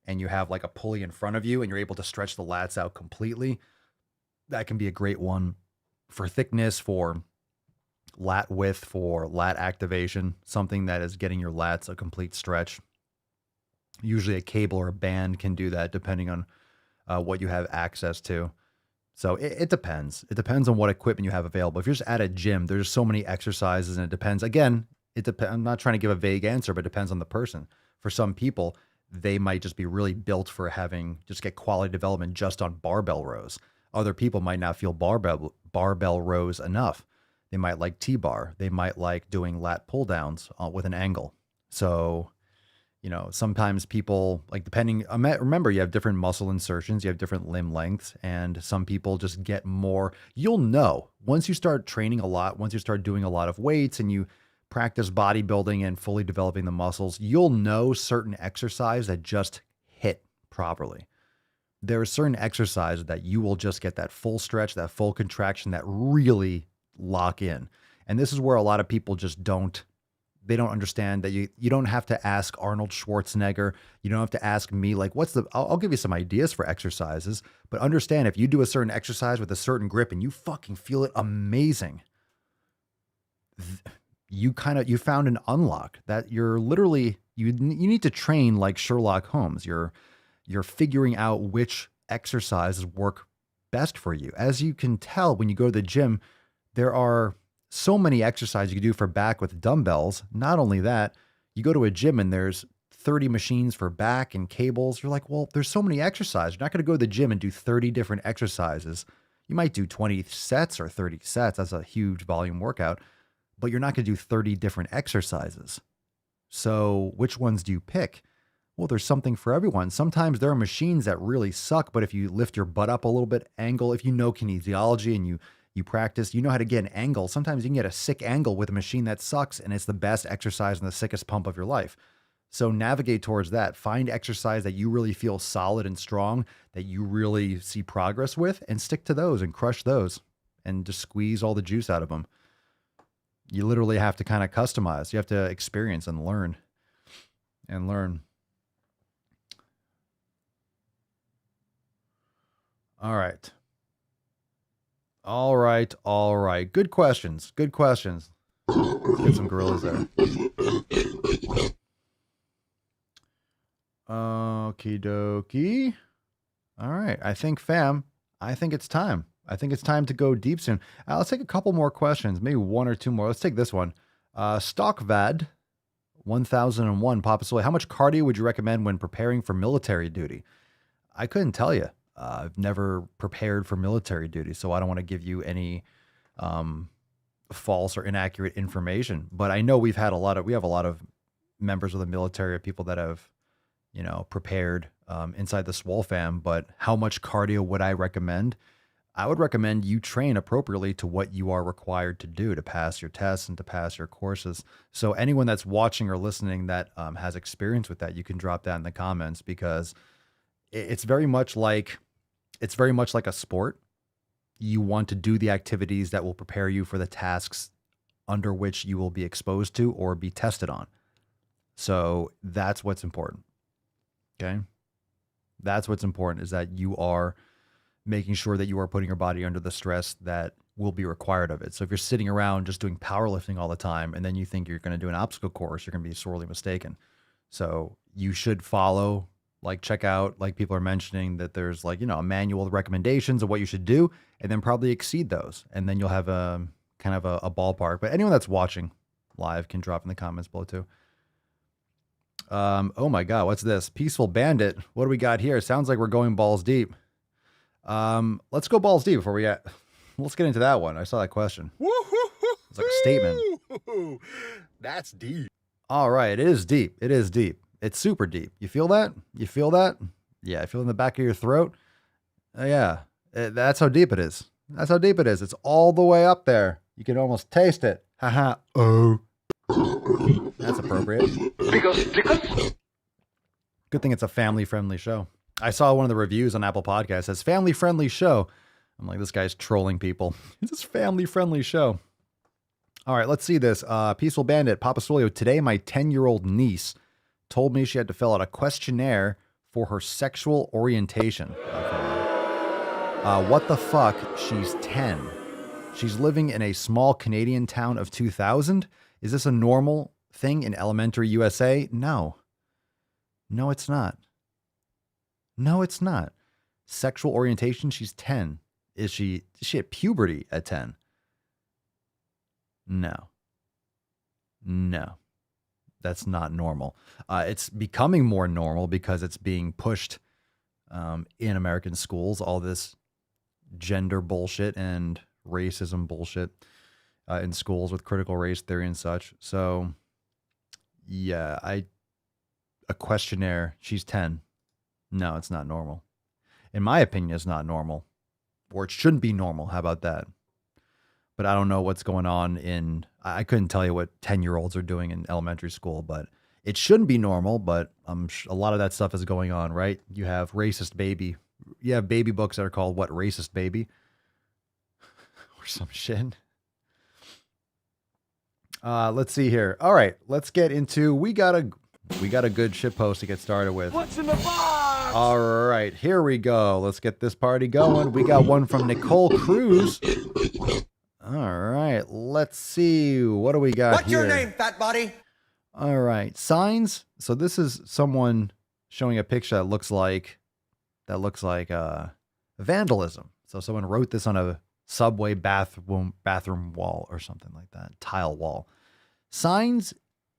and you have like a pulley in front of you and you're able to stretch the lats out completely. That can be a great one for thickness, for lat width, for lat activation, something that is getting your lats a complete stretch. Usually a cable or a band can do that depending on what you have access to. So it depends. It depends on what equipment you have available. If you're just at a gym, there's so many exercises and it depends. Again, I'm not trying to give a vague answer, but it depends on the person. For some people, they might just be really built for just get quality development just on barbell rows. Other people might not feel barbell rows enough. They might like T-bar. They might like doing lat pull downs with an angle. So, sometimes people remember you have different muscle insertions, you have different limb lengths, and some people just get more. You'll know once you start training a lot, once you start doing a lot of weights and you practice bodybuilding and fully developing the muscles, you'll know certain exercise that just hit properly. There are certain exercises that you will just get that full stretch, that full contraction that really lock in. And this is where a lot of people just don't understand that you don't have to ask Arnold Schwarzenegger. You don't have to ask me, like, I'll give you some ideas for exercises, but understand if you do a certain exercise with a certain grip and you fucking feel it amazing, you found an unlock that you're literally, you need to train like Sherlock Holmes. You're figuring out which exercises work best for you. As you can tell, when you go to the gym, there are so many exercises you can do for back with dumbbells. Not only that, you go to a gym and there's 30 machines for back and cables. You're like, well, there's so many exercises. You're not going to go to the gym and do 30 different exercises. You might do 20 sets or 30 sets. That's a huge volume workout, but you're not going to do 30 different exercises. So which ones do you pick? Well, there's something for everyone. Sometimes there are machines that really suck, but if you lift your butt up a little bit, angle, if you know kinesiology and you practice, you know how to get an angle. Sometimes you can get a sick angle with a machine that sucks and it's the best exercise and the sickest pump of your life. So navigate towards that. Find exercise that you really feel solid and strong, that you really see progress with, and stick to those and crush those and just squeeze all the juice out of them. You literally have to kind of customize. You have to experience and learn. All right. All right. Good questions. Let's get some gorillas there. Okie dokie. All right. I think it's time. I think it's time to go deep soon. Let's take a couple more questions, maybe one or two more. Let's take this one. Stockvad 1001 Papa Swole. How much cardio would you recommend when preparing for military duty? I couldn't tell you. I've never prepared for military duty, so I don't want to give you any false or inaccurate information. But I know we have a lot of members of the military, people that have, prepared inside the SwoleFam. But how much cardio would I recommend? I would recommend you train appropriately to what you are required to do to pass your tests and to pass your courses. So anyone that's watching or listening that has experience with that, you can drop that in the comments, because it's very much like a sport. You want to do the activities that will prepare you for the tasks under which you will be exposed to or be tested on. So that's what's important. Okay. That's what's important, is that you are making sure that you are putting your body under the stress that will be required of it. So if you're sitting around just doing powerlifting all the time and then you think you're going to do an obstacle course, you're going to be sorely mistaken. So you should follow, check out, people are mentioning that there's a manual of recommendations of what you should do, and then probably exceed those. And then you'll have a kind of a ballpark. But anyone that's watching live can drop in the comments below too. Oh my God, what's this? Peaceful Bandit. What do we got here? Sounds like we're going balls deep. Let's go balls deep let's get into that one. I saw that question. It's like a statement. That's deep. All right. It is deep. It's super deep. You feel that? Yeah. I feel it in the back of your throat. Yeah. That's how deep it is. It's all the way up there. You can almost taste it. Haha. Oh, That's appropriate. Good thing it's a family-friendly show. I saw one of the reviews on Apple Podcasts says family-friendly show. I'm like, this guy's trolling people. It's this family-friendly show. All right, let's see this. Peaceful Bandit, Papa Swolio. Today, my 10-year-old niece told me she had to fill out a questionnaire for her sexual orientation. What the fuck? She's 10. She's living in a small Canadian town of 2,000. Is this a normal thing in elementary USA? No. No, it's not. No, it's not. Sexual orientation, she's 10. Is she at puberty at 10? No. No. That's not normal. It's becoming more normal because it's being pushed in American schools, all this gender bullshit and racism bullshit in schools with critical race theory and such. So, yeah, a questionnaire, she's 10. No, it's not normal. In my opinion, it's not normal. Or it shouldn't be normal. How about that? But I don't know what's going on I couldn't tell you what 10-year-olds are doing in elementary school, but it shouldn't be normal, but a lot of that stuff is going on, right? You have racist baby. You have baby books that are called, what, Racist Baby? Or some shit. Let's see here. All right, let's get into, we got a good shit post to get started with. What's in the box? All right, here we go. Let's get this party going. We got one from Nicole Cruz. All right, let's see. What do we got What's here? your name, fat body? All right, signs. So this is someone showing a picture that looks like vandalism. So someone wrote this on a subway bathroom wall or something like that, tile wall. Signs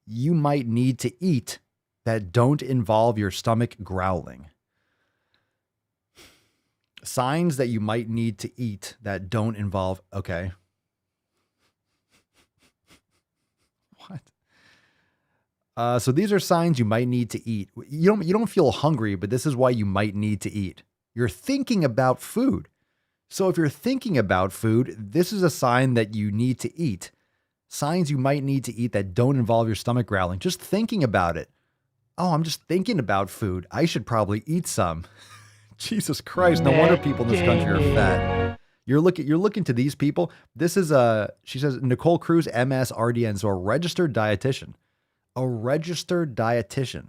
you might need to eat that don't involve your stomach growling. Signs that you might need to eat that don't involve, okay. What? So these are signs you might need to eat. You don't feel hungry, but this is why you might need to eat. You're thinking about food. So if you're thinking about food, this is a sign that you need to eat. Signs you might need to eat that don't involve your stomach growling. Just thinking about it. Oh, I'm just thinking about food. I should probably eat some. Jesus Christ, no wonder people in this country are fat. You're looking to these people. This is she says Nicole Cruz, MS, RDN, so a registered dietitian. A registered dietitian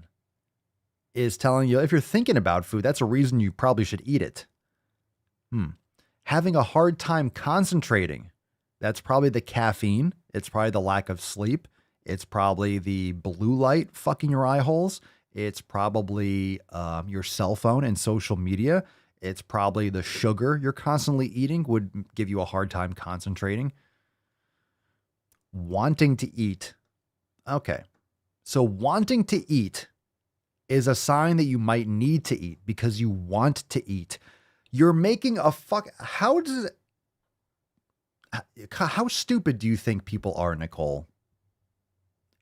is telling you if you're thinking about food, that's a reason you probably should eat it. Having a hard time concentrating. That's probably the caffeine. It's probably the lack of sleep. It's probably the blue light fucking your eye holes. It's probably your cell phone and social media. It's probably the sugar you're constantly eating would give you a hard time concentrating. Wanting to eat. Okay. So wanting to eat is a sign that you might need to eat because you want to eat. You're making a how stupid do you think people are, Nicole?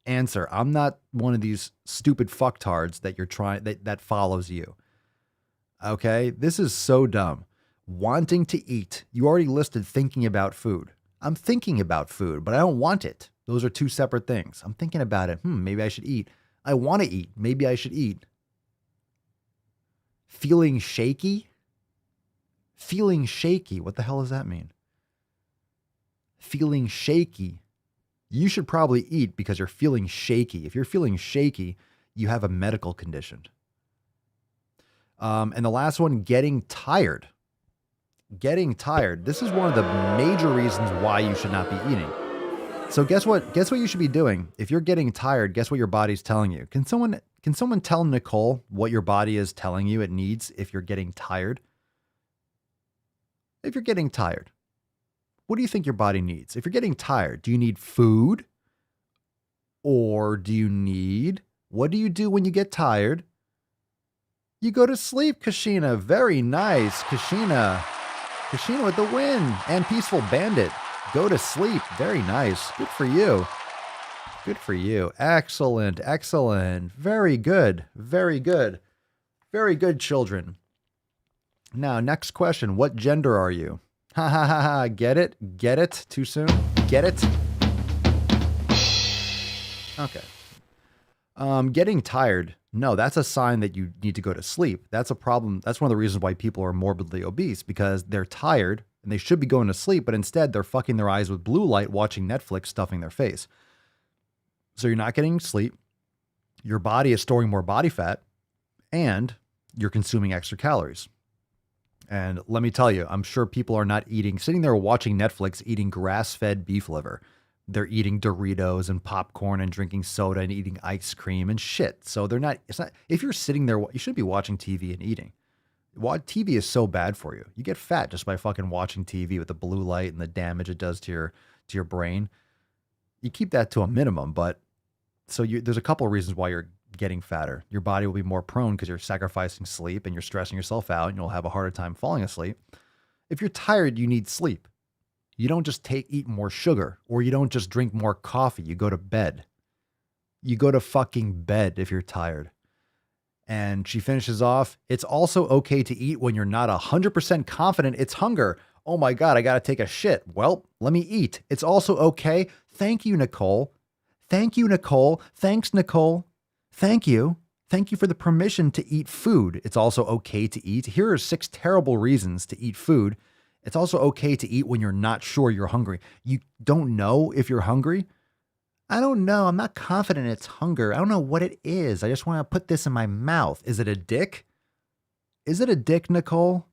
Answer. I'm not one of these stupid fucktards that you're trying that follows you. Okay? This is so dumb. Wanting to eat. You already listed thinking about food. I'm thinking about food, but I don't want it. Those are two separate things. I'm thinking about it. Maybe I should eat. I want to eat. Maybe I should eat. Feeling shaky? Feeling shaky. What the hell does that mean? Feeling shaky. You should probably eat because you're feeling shaky. If you're feeling shaky, you have a medical condition. And the last one, getting tired. Getting tired. This is one of the major reasons why you should not be eating. So guess what? Guess what you should be doing? If you're getting tired, guess what your body's telling you? Can someone tell Nicole what your body is telling you it needs if you're getting tired? If you're getting tired, what do you think your body needs? If you're getting tired, do you need food? Or do you need, what do you do when you get tired? You go to sleep, Kashina. Very nice. Kashina with the win. And Peaceful Bandit. Go to sleep. Very nice. Good for you. Good for you. Excellent. Excellent. Very good. Very good. Very good, children. Now, next question. What gender are you? Ha ha ha ha. Get it? Get it? Too soon? Get it? Okay. Getting tired. No, that's a sign that you need to go to sleep. That's a problem. That's one of the reasons why people are morbidly obese, because they're tired and they should be going to sleep, but instead they're fucking their eyes with blue light, watching Netflix, stuffing their face. So you're not getting sleep. Your body is storing more body fat and you're consuming extra calories. And let me tell you, I'm sure people are not sitting there watching Netflix, eating grass-fed beef liver. They're eating Doritos and popcorn and drinking soda and eating ice cream and shit. So if you're sitting there, you should be watching TV and eating. TV is so bad for you. You get fat just by fucking watching TV with the blue light and the damage it does to your brain. You keep that to a minimum, but there's a couple of reasons why you're getting fatter. Your body will be more prone because you're sacrificing sleep and you're stressing yourself out and you'll have a harder time falling asleep. If you're tired, you need sleep. You don't just eat more sugar, or you don't just drink more coffee. You go to bed. You go to fucking bed if you're tired. And she finishes off, it's also okay to eat when you're not 100% confident it's hunger. Oh my God, I got to take a shit. Well, let me eat. It's also okay. Thank you, Nicole. Thank you, Nicole. Thanks, Nicole. Thank you. Thank you for the permission to eat food. It's also okay to eat. Here are 6 terrible reasons to eat food. It's also okay to eat when you're not sure you're hungry. You don't know if you're hungry? I don't know. I'm not confident it's hunger. I don't know what it is. I just want to put this in my mouth. Is it a dick? Is it a dick, Nicole?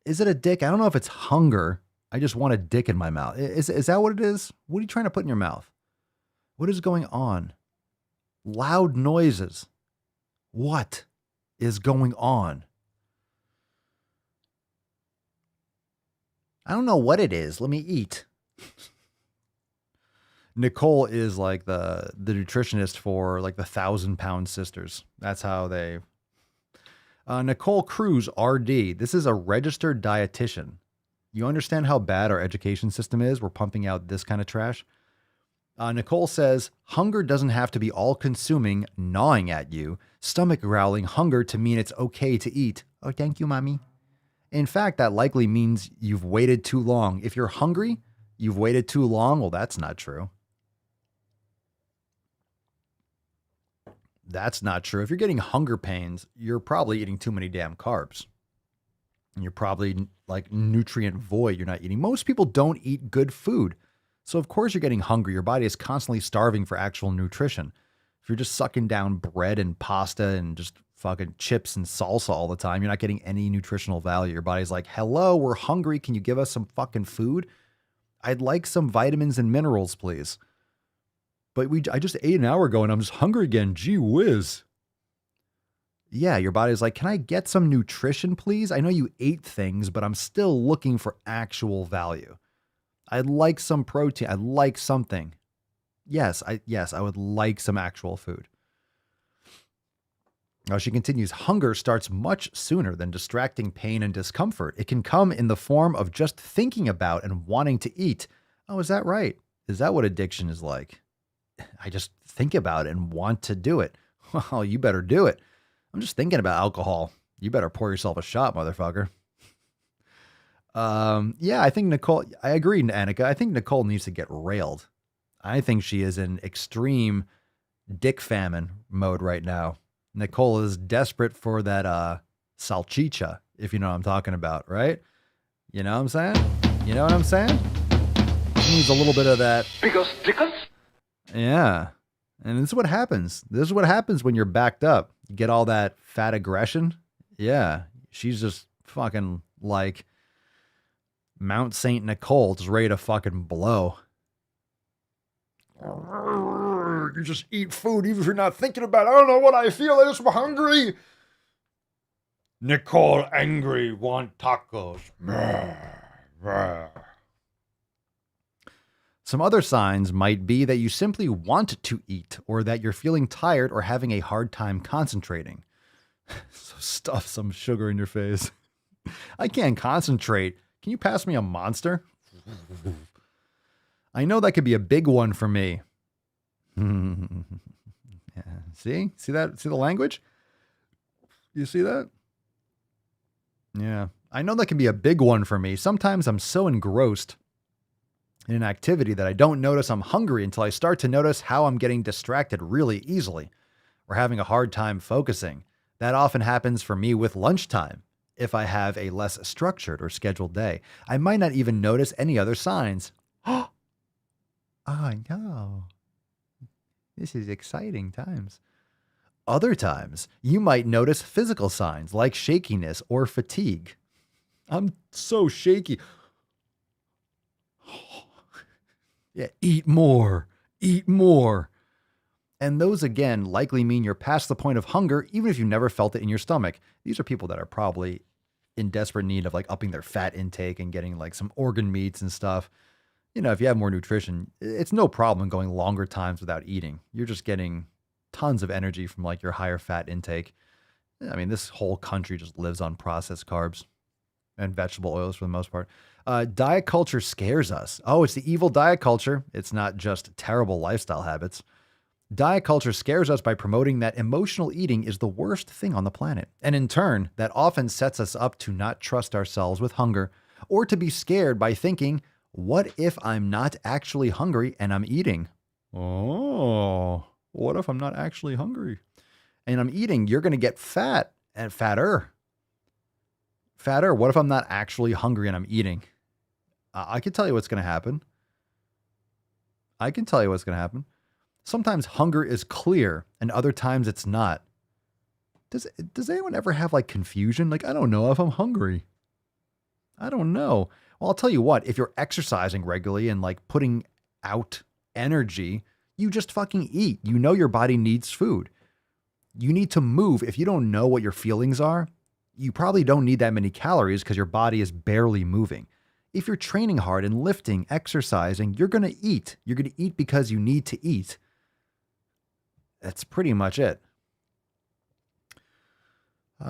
Is it a dick? I don't know if it's hunger. I just want a dick in my mouth. Is that what it is? What are you trying to put in your mouth? What is going on? Loud noises. What is going on? I don't know what it is. Let me eat. Nicole is like the nutritionist for like the 1,000-pound sisters. That's how they... Nicole Cruz, RD. This is a registered dietitian. You understand how bad our education system is? We're pumping out this kind of trash. Nicole says, hunger doesn't have to be all-consuming, gnawing at you, stomach growling hunger to mean it's okay to eat. Oh, thank you, mommy. In fact, that likely means you've waited too long. If you're hungry, you've waited too long. Well, that's not true. That's not true. If you're getting hunger pains, you're probably eating too many damn carbs. And you're probably like nutrient void. You're not eating. Most people don't eat good food. So of course you're getting hungry. Your body is constantly starving for actual nutrition. If you're just sucking down bread and pasta and just fucking chips and salsa all the time, you're not getting any nutritional value. Your body's like, hello, we're hungry. Can you give us some fucking food? I'd like some vitamins and minerals, please. But I just ate an hour ago and I'm just hungry again. Gee whiz. Yeah, your body's like, can I get some nutrition, please? I know you ate things, but I'm still looking for actual value. I'd like some protein. I'd like something. Yes, I would like some actual food. Now she continues, hunger starts much sooner than distracting pain and discomfort. It can come in the form of just thinking about and wanting to eat. Oh, is that right? Is that what addiction is like? I just think about it and want to do it. Well, you better do it. I'm just thinking about alcohol. You better pour yourself a shot, motherfucker. Yeah, I think Nicole, I agree, Annika. I think Nicole needs to get railed. I think she is in extreme dick famine mode right now. Nicole is desperate for that salchicha, if you know what I'm talking about, right? You know what I'm saying? You know what I'm saying? She needs a little bit of that. Because. Yeah. And this is what happens. This is what happens when you're backed up. You get all that fat aggression. Yeah. She's just fucking like Mount St. Nicole, just ready to fucking blow. You just eat food even if you're not thinking about it. I don't know what I feel. I just am hungry. Nicole angry, want tacos. Some other signs might be that you simply want to eat, or that you're feeling tired or having a hard time concentrating. So stuff some sugar in your face. I can't concentrate. Can you pass me a Monster? I know that could be a big one for me. Yeah. See that? See the language? You see that? Yeah. I know that can be a big one for me. Sometimes I'm so engrossed in an activity that I don't notice I'm hungry until I start to notice how I'm getting distracted really easily or having a hard time focusing. That often happens for me with lunchtime. If I have a less structured or scheduled day, I might not even notice any other signs. Oh no. This is exciting times. Other times, you might notice physical signs like shakiness or fatigue. I'm so shaky. Yeah, eat more, eat more. And those, again, likely mean you're past the point of hunger, even if you never felt it in your stomach. These are people that are probably in desperate need of like upping their fat intake and getting like some organ meats and stuff. You know, if you have more nutrition, it's no problem going longer times without eating. You're just getting tons of energy from like your higher fat intake. I mean, this whole country just lives on processed carbs and vegetable oils for the most part. Diet culture scares us. Oh, it's the evil diet culture. It's not just terrible lifestyle habits. Diet culture scares us by promoting that emotional eating is the worst thing on the planet. And in turn, that often sets us up to not trust ourselves with hunger or to be scared by thinking, what if I'm not actually hungry and I'm eating? Oh, what if I'm not actually hungry and I'm eating? You're going to get fat and fatter. Fatter. What if I'm not actually hungry and I'm eating? I can tell you what's going to happen. I can tell you what's going to happen. Sometimes hunger is clear and other times it's not. Does anyone ever have like confusion? Like, I don't know if I'm hungry. I don't know. Well, I'll tell you what, if you're exercising regularly and like putting out energy, you just fucking eat. You know your body needs food. You need to move. If you don't know what your feelings are, you probably don't need that many calories because your body is barely moving. If you're training hard and lifting, exercising, you're going to eat. You're going to eat because you need to eat. That's pretty much it.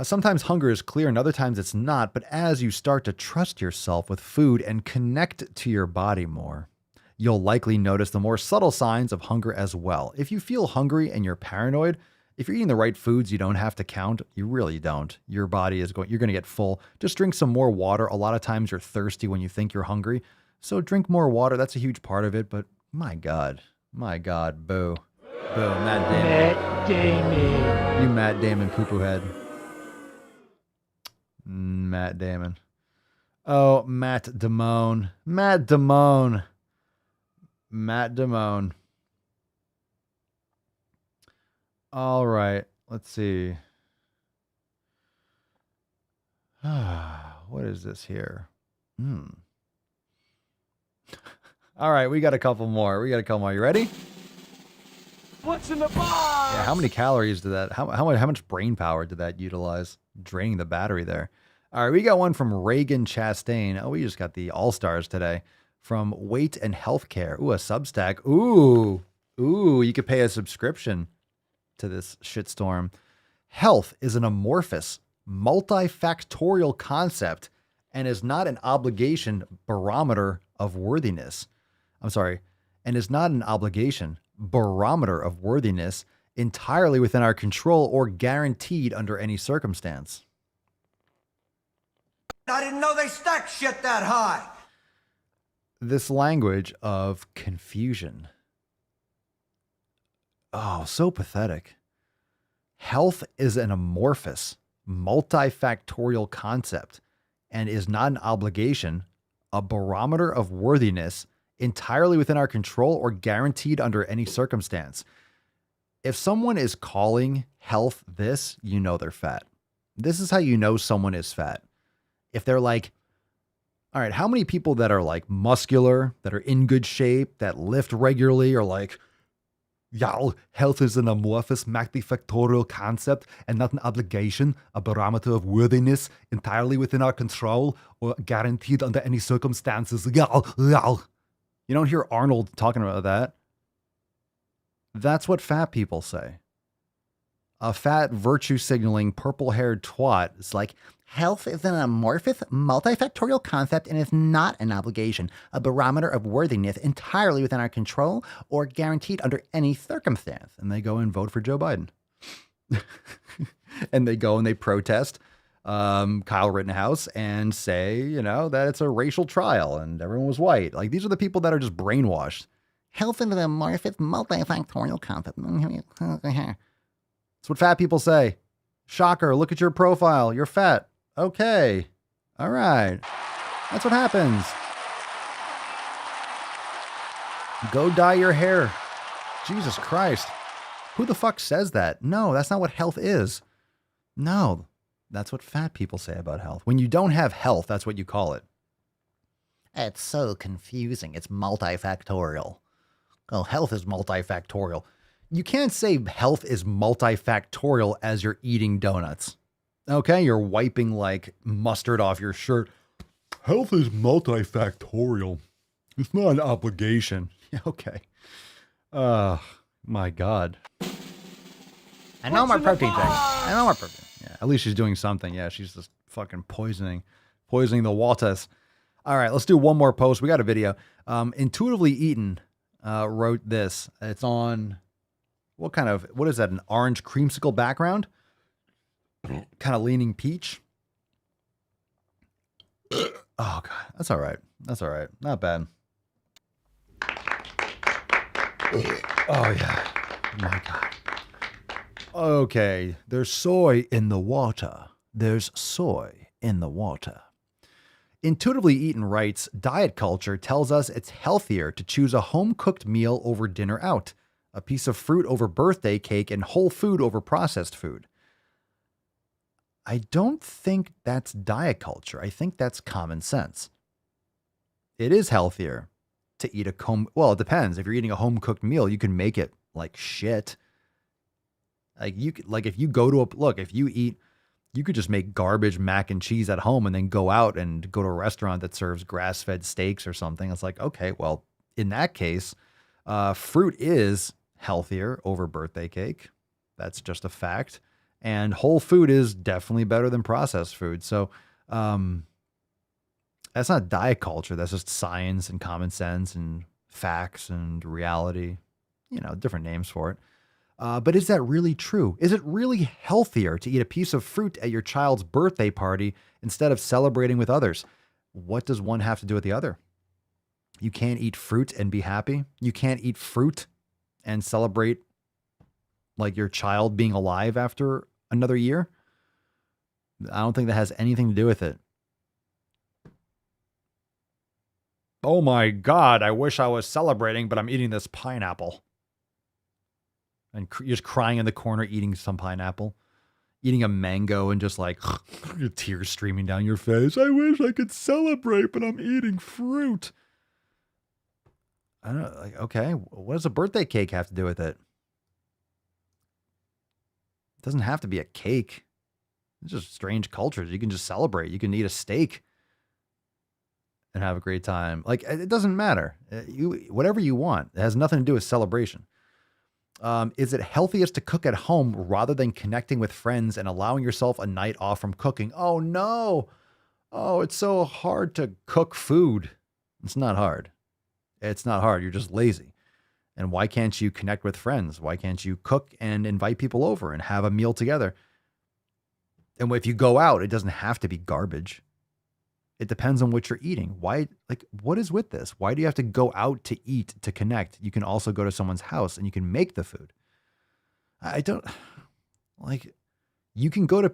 Sometimes hunger is clear and other times it's not, but as you start to trust yourself with food and connect to your body more, you'll likely notice the more subtle signs of hunger as well. If you feel hungry and you're paranoid, if you're eating the right foods, you don't have to count. You really don't. Your body is you're going to get full. Just drink some more water. A lot of times you're thirsty when you think you're hungry. So drink more water. That's a huge part of it. But my God, boo. Boo, Matt Damon. Matt Damon. You Matt Damon poo-poo head. Matt Damon. Oh, Matt Damone. Matt Damone. Matt Damone. All right, let's see. What is this here? All right, we got a couple more. You ready? What's in the box? Yeah, how many calories did that? How much brain power did that utilize? Draining the battery there. All right, we got one from Reagan Chastain. Oh, we just got the All-Stars today. From Weight and Healthcare. Ooh, a Substack. Ooh, you could pay a subscription to this shitstorm. Health is an amorphous, multifactorial concept and is not an obligation barometer of worthiness. And is not an obligation barometer of worthiness entirely within our control or guaranteed under any circumstance. I didn't know they stacked shit that high. This language of confusion. Oh, so pathetic. Health is an amorphous, multifactorial concept and is not an obligation, a barometer of worthiness entirely within our control or guaranteed under any circumstance. If someone is calling health this, you know they're fat. This is how you know someone is fat. If they're like, all right, how many people that are like muscular, that are in good shape, that lift regularly are like, y'all, health is an amorphous, multifactorial concept and not an obligation, a barometer of worthiness entirely within our control or guaranteed under any circumstances. Y'all. You don't hear Arnold talking about that. That's what fat people say. A fat, virtue-signaling, purple-haired twat is like, health is an amorphous, multifactorial concept and is not an obligation, a barometer of worthiness entirely within our control or guaranteed under any circumstance. And they go and vote for Joe Biden. And they go and they protest Kyle Rittenhouse and say, that it's a racial trial and everyone was white. Like, these are the people that are just brainwashed. Health into the amorphous multifactorial concept. That's what fat people say. Shocker, look at your profile. You're fat. Okay. All right. That's what happens. Go dye your hair. Jesus Christ. Who the fuck says that? No, that's not what health is. No, that's what fat people say about health. When you don't have health, that's what you call it. It's so confusing. It's multifactorial. Oh, health is multifactorial. You can't say health is multifactorial as you're eating donuts. Okay, you're wiping like mustard off your shirt. Health is multifactorial. It's not an obligation. Okay. My God. I know my protein thing. I know my protein. Yeah, at least she's doing something. Yeah, she's just fucking poisoning the waters. All right, let's do one more post. We got a video. Intuitively Eaten wrote this. It's on what is that? An orange creamsicle background? Kind of leaning peach. Oh God, that's all right. That's all right. Not bad. Oh yeah. My God. Okay, there's soy in the water. There's soy in the water. Intuitively Eaten writes, diet culture tells us it's healthier to choose a home-cooked meal over dinner out, a piece of fruit over birthday cake, and whole food over processed food. I don't think that's diet culture. I think that's common sense. It is healthier to eat it depends. If you're eating a home-cooked meal, you can make it like shit. If you could just make garbage mac and cheese at home and then go out and go to a restaurant that serves grass-fed steaks or something. It's like, okay, well, in that case, fruit is healthier over birthday cake. That's just a fact. And whole food is definitely better than processed food. So that's not diet culture. That's just science and common sense and facts and reality. Different names for it. But is that really true? Is it really healthier to eat a piece of fruit at your child's birthday party instead of celebrating with others? What does one have to do with the other? You can't eat fruit and be happy. You can't eat fruit and celebrate like your child being alive after another year. I don't think that has anything to do with it. Oh my God, I wish I was celebrating, but I'm eating this pineapple. And you're just crying in the corner, eating some pineapple, eating a mango and just like tears streaming down your face. I wish I could celebrate, but I'm eating fruit. I don't know. Like, okay, what does a birthday cake have to do with it? It doesn't have to be a cake. It's just strange cultures. You can just celebrate. You can eat a steak and have a great time. Like, it doesn't matter. Whatever you want. It has nothing to do with celebration. Is it healthiest to cook at home rather than connecting with friends and allowing yourself a night off from cooking? Oh, no. Oh, it's so hard to cook food. It's not hard. It's not hard. You're just lazy. And why can't you connect with friends? Why can't you cook and invite people over and have a meal together? And if you go out, it doesn't have to be garbage. It depends on what you're eating. Why, what is with this? Why do you have to go out to eat to connect? You can also go to someone's house and you can make the food. You can go to,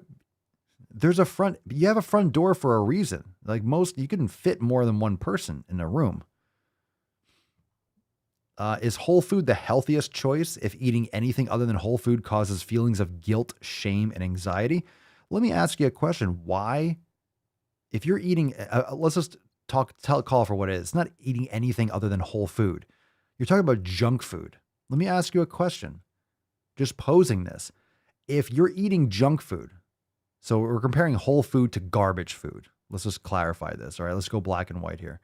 you have a front door for a reason. You couldn't fit more than one person in a room. Is whole food the healthiest choice if eating anything other than whole food causes feelings of guilt, shame, and anxiety? Let me ask you a question. Why? If you're eating, let's just call for what it is. It's not eating anything other than whole food. You're talking about junk food. Let me ask you a question. Just posing this. If you're eating junk food, so we're comparing whole food to garbage food. Let's just clarify this. All right, let's go black and white here.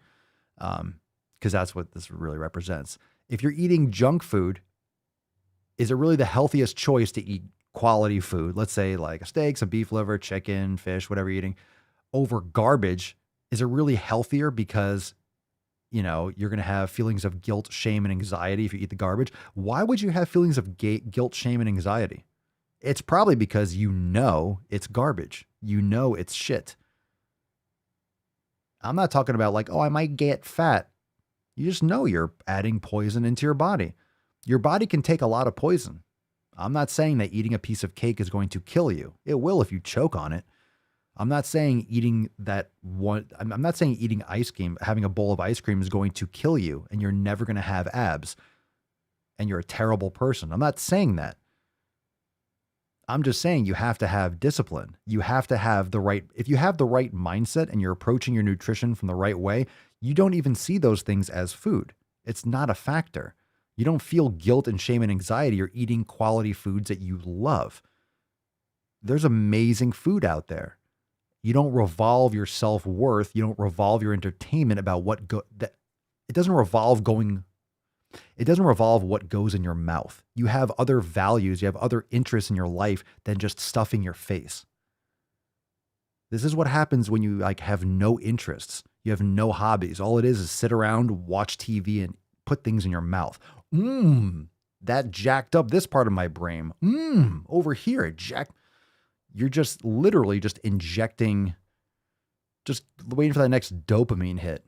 Because that's what this really represents. If you're eating junk food, is it really the healthiest choice to eat quality food? Let's say like a steak, some beef liver, chicken, fish, whatever you're eating, over garbage. Is it really healthier because, you're going to have feelings of guilt, shame, and anxiety if you eat the garbage? Why would you have feelings of guilt, shame, and anxiety? It's probably because you know it's garbage. You know it's shit. I'm not talking about like, oh, I might get fat. You just know you're adding poison into your body. Your body can take a lot of poison. I'm not saying that eating a piece of cake is going to kill you. It will if you choke on it. I'm not saying eating I'm not saying eating ice cream, having a bowl of ice cream is going to kill you and you're never going to have abs and you're a terrible person. I'm not saying that. I'm just saying you have to have discipline. You have to have if you have the right mindset and you're approaching your nutrition from the right way, you don't even see those things as food. It's not a factor. You don't feel guilt and shame and anxiety. You're eating quality foods that you love. There's amazing food out there. You don't revolve your self-worth. You don't revolve your entertainment about it doesn't revolve what goes in your mouth. You have other values, you have other interests in your life than just stuffing your face. This is what happens when you have no interests. You have no hobbies. All it is sit around, watch TV, and put things in your mouth. That jacked up this part of my brain. Over here, it jacked. You're just literally just injecting, just waiting for that next dopamine hit.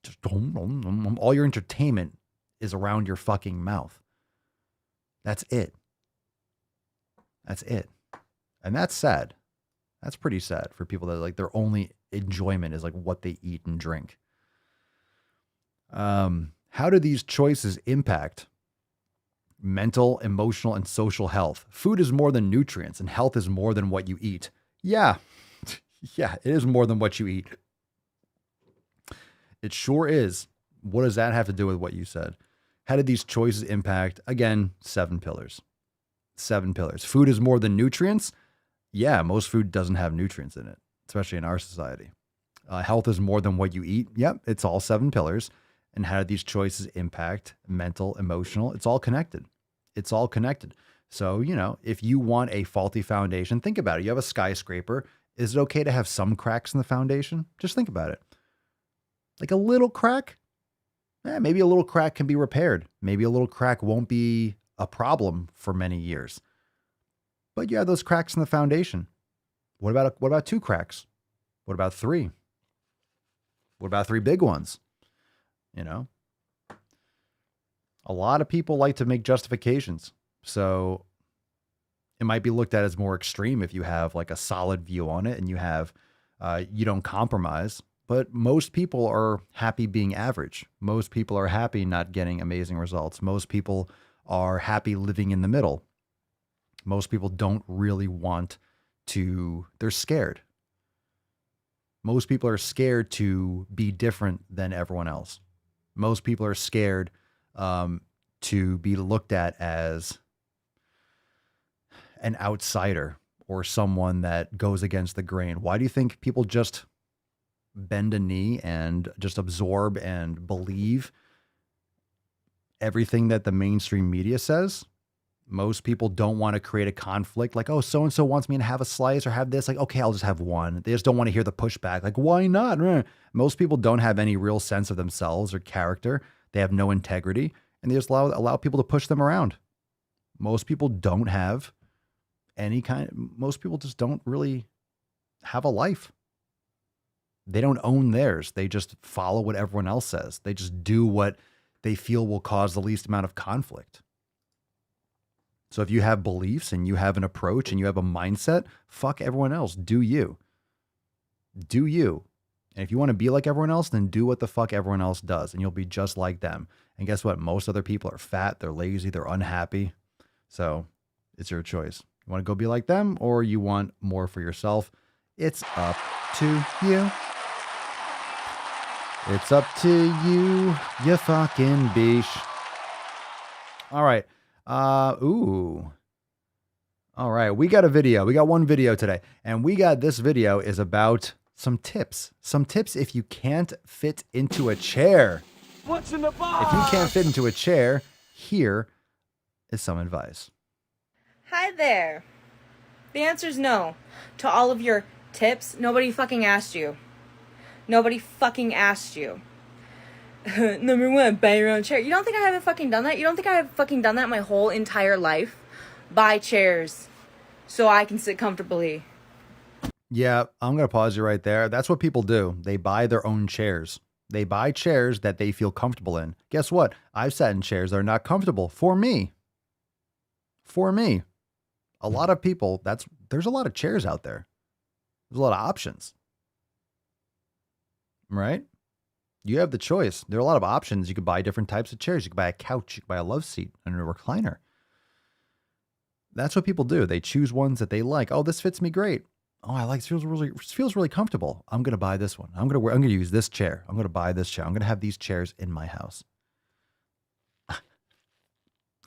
Just all your entertainment is around your fucking mouth. That's it. That's it. And that's sad. That's pretty sad for people that their only enjoyment is what they eat and drink. How do these choices impact mental, emotional, and social health? Food is more than nutrients, and health is more than what you eat. Yeah. Yeah, it is more than what you eat. It sure is. What does that have to do with what you said? How did these choices impact? Again, 7 pillars. 7 pillars. Food is more than nutrients. Yeah, most food doesn't have nutrients in it, especially in our society. Health is more than what you eat. Yep, it's all 7 pillars. And how do these choices impact mental, emotional? It's all connected. It's all connected. So, if you want a faulty foundation, think about it. You have a skyscraper. Is it okay to have some cracks in the foundation? Just think about it. Like a little crack? Maybe a little crack can be repaired. Maybe a little crack won't be a problem for many years. But you have those cracks in the foundation. What about 2 cracks? What about 3? What about 3 big ones? A lot of people like to make justifications. So it might be looked at as more extreme if you have a solid view on it and you don't compromise. But most people are happy being average. Most people are happy not getting amazing results. Most people are happy living in the middle. Most people don't really want to, they're scared. Most people are scared to be different than everyone else. Most people are scared to be looked at as an outsider or someone that goes against the grain. Why do you think people just bend a knee and just absorb and believe everything that the mainstream media says? Most people don't want to create a conflict oh, so-and-so wants me to have a slice or have this. Okay, I'll just have one. They just don't want to hear the pushback. Why not? Most people don't have any real sense of themselves or character. They have no integrity, and they just allow people to push them around. Most people don't have most people just don't really have a life. They don't own theirs. They just follow what everyone else says. They just do what they feel will cause the least amount of conflict. So if you have beliefs and you have an approach and you have a mindset, fuck everyone else. Do you. Do you. And if you want to be like everyone else, then do what the fuck everyone else does, and you'll be just like them. And guess what? Most other people are fat, they're lazy, they're unhappy. So it's your choice. You want to go be like them, or you want more for yourself? It's up to you. It's up to you, you fucking beesh. All right. All right. We got a video. We got one video today, and this video is about some tips. Some tips if you can't fit into a chair. What's in the box? If you can't fit into a chair, here is some advice. Hi there. The answer is no. To all of your tips, nobody fucking asked you. Nobody fucking asked you. Number 1, buy your own chair. You don't think I haven't fucking done that? You don't think I have fucking done that my whole entire life? Buy chairs. so I can sit comfortably. Yeah, I'm going to pause you right there. That's what people do. They buy their own chairs. They buy chairs that they feel comfortable in. Guess what? I've sat in chairs that are not comfortable for me. For me. A lot of people, there's a lot of chairs out there. There's a lot of options. Right? You have the choice. There are a lot of options. You could buy different types of chairs. You could buy a couch. You could buy a love seat and a recliner. That's what people do. They choose ones that they like. Oh, this fits me great. Oh, I like this. Feels really comfortable. I'm going to buy this one. I'm going to use this chair. I'm going to buy this chair. I'm going to have these chairs in my house.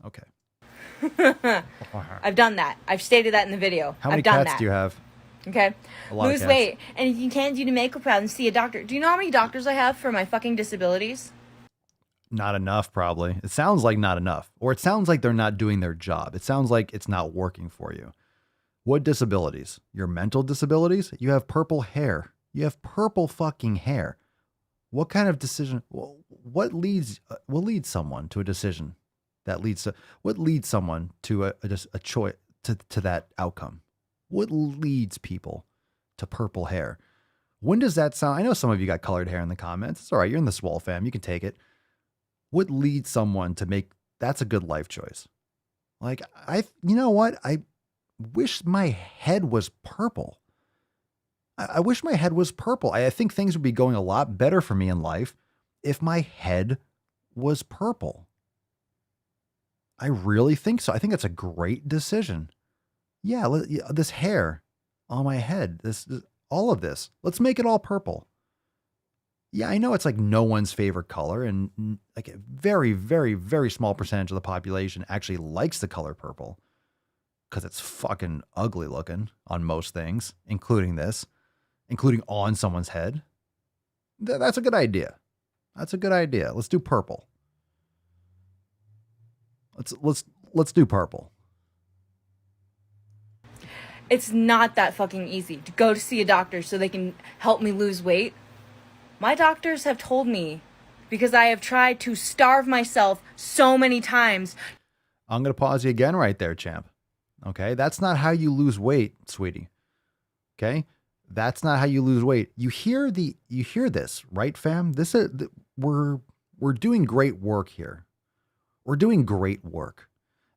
Okay. I've done that. I've stated that in the video. How many I've done cats that. do you have? Okay. A lot Lose of cats. weight. And if you can't do the medical problem, see a doctor. Do you know how many doctors I have for my fucking disabilities? Not enough, probably. It sounds like not enough. Or it sounds like they're not doing their job. It sounds like it's not working for you. What disabilities? Your mental disabilities? You have purple hair. You have purple fucking hair. What kind of decision? What leads someone to a decision that leads to what leads someone to a choice to that outcome? What leads people to purple hair? When does that sound? I know some of you got colored hair in the comments. It's all right. You're in the SwoleFam. You can take it. What leads someone to make that's a good life choice? Like you know what? I wish my head was purple. I wish my head was purple. I think things would be going a lot better for me in life if my head was purple. I really think so. I think that's a great decision. Yeah, this hair on my head, all of this, let's make it all purple. Yeah, I know it's like no one's favorite color, and like a very, very, very small percentage of the population actually likes the color purple because it's fucking ugly looking on most things, including this, including on someone's head. That's a good idea. That's a good idea. Let's do purple. Let's do purple. It's not that fucking easy to go to see a doctor so they can help me lose weight. My doctors have told me, because I have tried to starve myself so many times. I'm going to pause you again right there, champ. Okay? That's not how you lose weight, sweetie. Okay? That's not how you lose weight. You hear this, right, fam? We're doing great work here. We're doing great work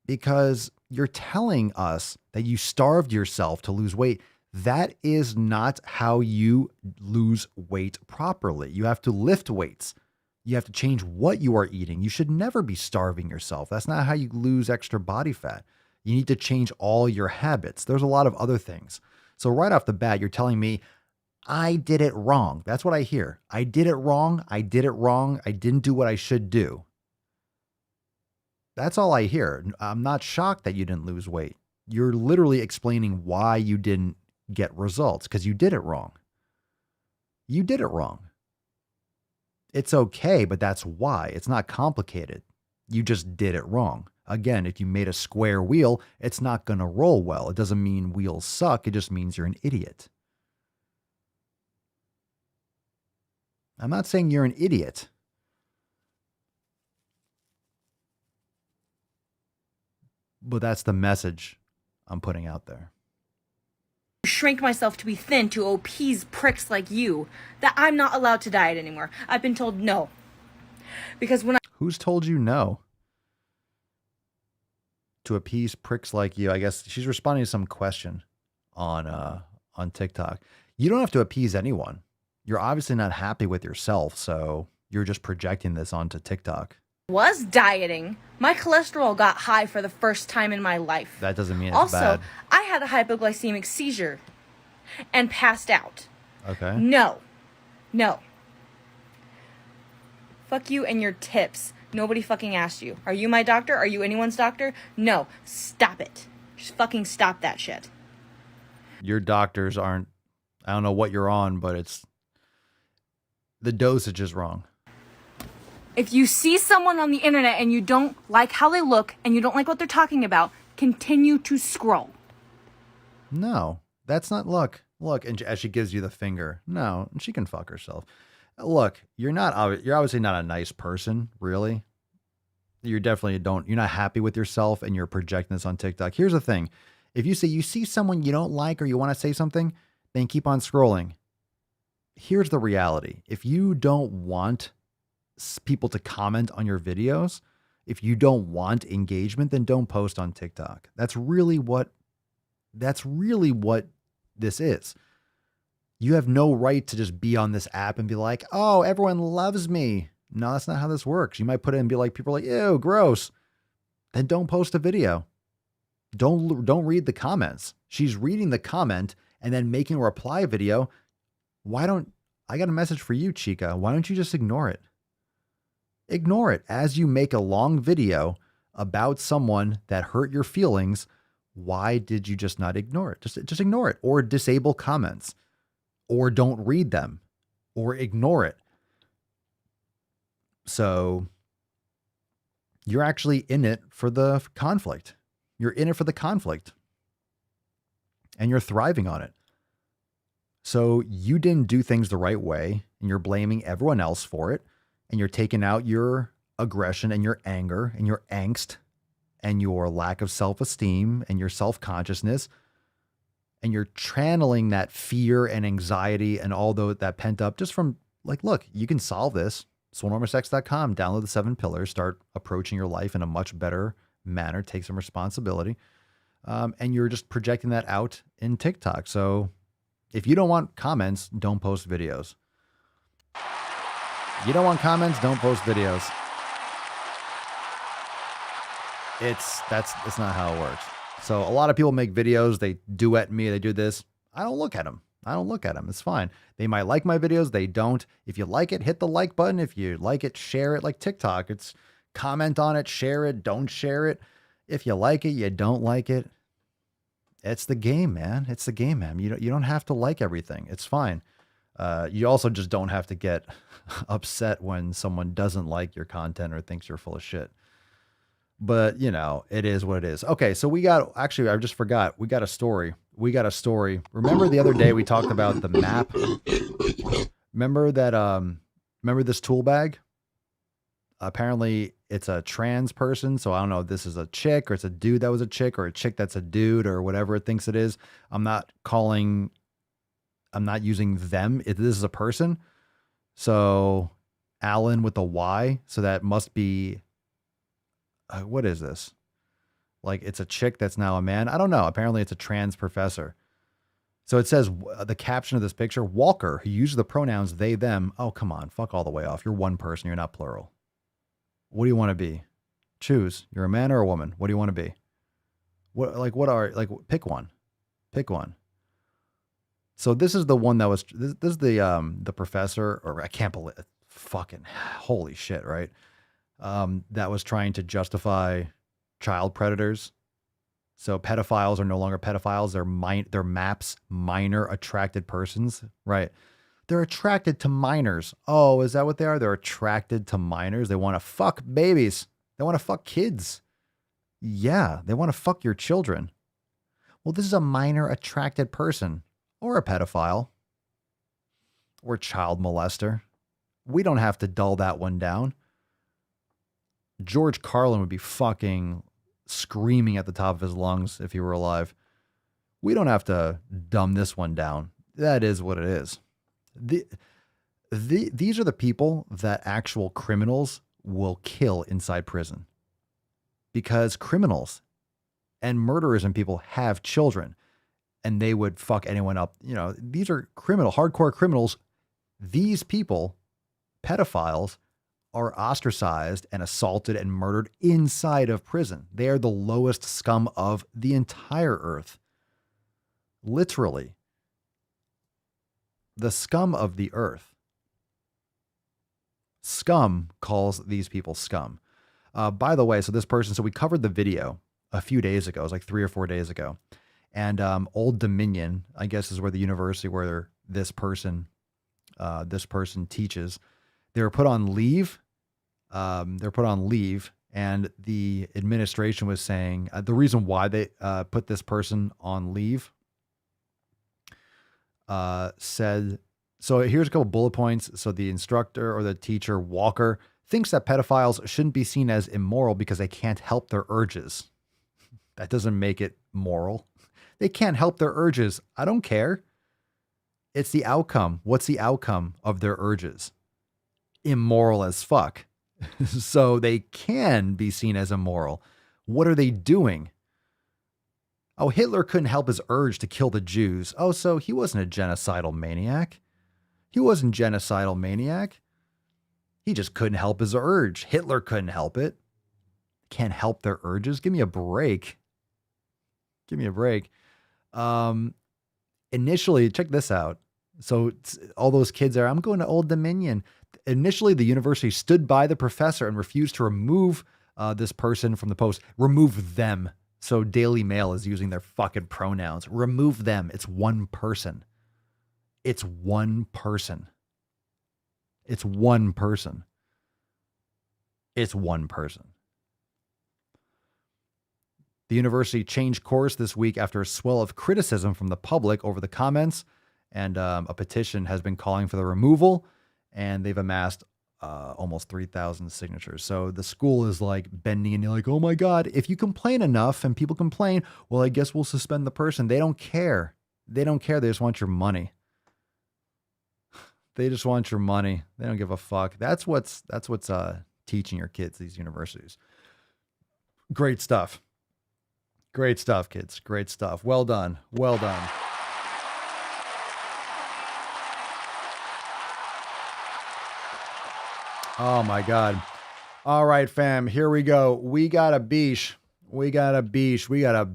because you're telling us that you starved yourself to lose weight. That is not how you lose weight properly. You have to lift weights. You have to change what you are eating. You should never be starving yourself. That's not how you lose extra body fat. You need to change all your habits. There's a lot of other things. So right off the bat, you're telling me, I did it wrong. That's what I hear. I did it wrong. I did it wrong. I didn't do what I should do. That's all I hear. I'm not shocked that you didn't lose weight. You're literally explaining why you didn't get results because you did it wrong. You did it wrong. It's okay, but that's why. It's not complicated. You just did it wrong. Again, if you made a square wheel, it's not going to roll well. It doesn't mean wheels suck. It just means you're an idiot. I'm not saying you're an idiot. But that's the message I'm putting out there. Shrink myself to be thin to appease pricks like you, that I'm not allowed to diet anymore. I've been told no. Because when Who's told you no? To appease pricks like you. I guess she's responding to some question on TikTok. You don't have to appease anyone. You're obviously not happy with yourself, so you're just projecting this onto TikTok. was dieting, my cholesterol got high for the first time in my life. That doesn't mean it's also, bad. I had a hypoglycemic seizure and passed out. Okay. No. Fuck you and your tips. Nobody fucking asked you. Are you my doctor? Are you anyone's doctor? No. Stop it. Just fucking stop that shit. Your doctors aren't, I don't know what you're on, but it's, the dosage is wrong. If you see someone on the internet and you don't like how they look and you don't like what they're talking about, continue to scroll. No, that's not, look, and as she gives you the finger, no, she can fuck herself. Look, you're obviously not a nice person, really. You're definitely you're not happy with yourself and you're projecting this on TikTok. Here's the thing. If you say you see someone you don't like or you want to say something, then keep on scrolling. Here's the reality. If you don't want people to comment on your videos, if you don't want engagement, then don't post on TikTok. That's really what this is. You have no right to just be on this app and be like, oh, everyone loves me. No, that's not how this works. You might put it and be like, people are like, ew, gross. Then don't post a video. Don't read the comments. She's reading the comment and then making a reply video. I got a message for you, Chica. Why don't you just ignore it? Ignore it. As you make a long video about someone that hurt your feelings, why did you just not ignore it? Just ignore it, or disable comments, or don't read them, or ignore it. So you're actually in it for the conflict. You're in it for the conflict. And you're thriving on it. So you didn't do things the right way, and you're blaming everyone else for it. And you're taking out your aggression and your anger and your angst and your lack of self-esteem and your self-consciousness. And you're channeling that fear and anxiety and all that pent up just from like, look, you can solve this. SwoleNormasex.com, download the 7 pillars, start approaching your life in a much better manner, take some responsibility. And you're just projecting that out in TikTok. So if you don't want comments, don't post videos. You don't want comments, don't post videos. It's not how it works. So a lot of people make videos, they duet me, they do this. I don't look at them. It's fine. They might like my videos, they don't. If you like it, hit the like button. If you like it, share it like TikTok. It's comment on it, share it, don't share it. If you like it, you don't like it. It's the game, man. It's the game, man. You don't have to like everything. It's fine. You also just don't have to get upset when someone doesn't like your content or thinks you're full of shit. But, it is what it is. Okay, so I just forgot. We got a story. Remember the other day we talked about the map? Remember this tool bag? Apparently it's a trans person. So I don't know if this is a chick or it's a dude that was a chick or a chick that's a dude or whatever it thinks it is. I'm not using them. This is a person. So Alan with a Y. So that must be, what is this? Like it's a chick that's now a man. I don't know. Apparently it's a trans professor. So it says the caption of this picture, Walker, who uses the pronouns they, them. Oh, come on. Fuck all the way off. You're one person. You're not plural. What do you want to be? Choose. You're a man or a woman. What do you want to be? Pick one. Pick one. So this is the one that was, this is the professor, or I can't believe it. Fucking holy shit, right? That was trying to justify child predators. So pedophiles are no longer pedophiles. They're MAPS, minor attracted persons, right? They're attracted to minors. Oh, is that what they are? They're attracted to minors. They want to fuck babies. They want to fuck kids. Yeah, they want to fuck your children. Well, this is a minor attracted person or a pedophile or child molester. We don't have to dull that one down. George Carlin would be fucking screaming at the top of his lungs if he were alive. We don't have to dumb this one down. That is what it is. These are the people that actual criminals will kill inside prison, because criminals and murderers and people have children and they would fuck anyone up. These are hardcore criminals. These people, pedophiles, are ostracized and assaulted and murdered inside of prison. They are the lowest scum of the entire earth. Literally. The scum of the earth. Scum calls these people scum. By the way, so we covered the video a few days ago. It was like 3 or 4 days ago. And Old Dominion, I guess, is where the university where this person teaches. They were put on leave. And the administration was saying the reason why they put this person on leave said, so here's a couple bullet points. So the instructor or the teacher, Walker, thinks that pedophiles shouldn't be seen as immoral because they can't help their urges. That doesn't make it moral. They can't help their urges. I don't care. It's the outcome. What's the outcome of their urges? Immoral as fuck. So they can be seen as immoral. What are they doing? Oh, Hitler couldn't help his urge to kill the Jews. Oh, so he wasn't a genocidal maniac. He wasn't genocidal maniac. He just couldn't help his urge. Hitler couldn't help it. Can't help their urges. Give me a break. Give me a break. Initially, check this out. So all those kids are, I'm going to Old Dominion. Initially, the university stood by the professor and refused to remove this person from the post. Remove them. So Daily Mail is using their fucking pronouns. Remove them. It's one person. It's one person. It's one person. It's one person. The university changed course this week after a swell of criticism from the public over the comments, and a petition has been calling for the removal, and they've amassed almost 3,000 signatures. So the school is like bending and you're like, oh my God, if you complain enough and people complain, well, I guess we'll suspend the person. They don't care. They don't care. They just want your money. They just want your money. They don't give a fuck. That's what's teaching your kids, these universities. Great stuff. Great stuff, kids. Great stuff. Well done. Well done. Oh my God. All right, fam. Here we go. We got a beesh. We got a beesh. We got a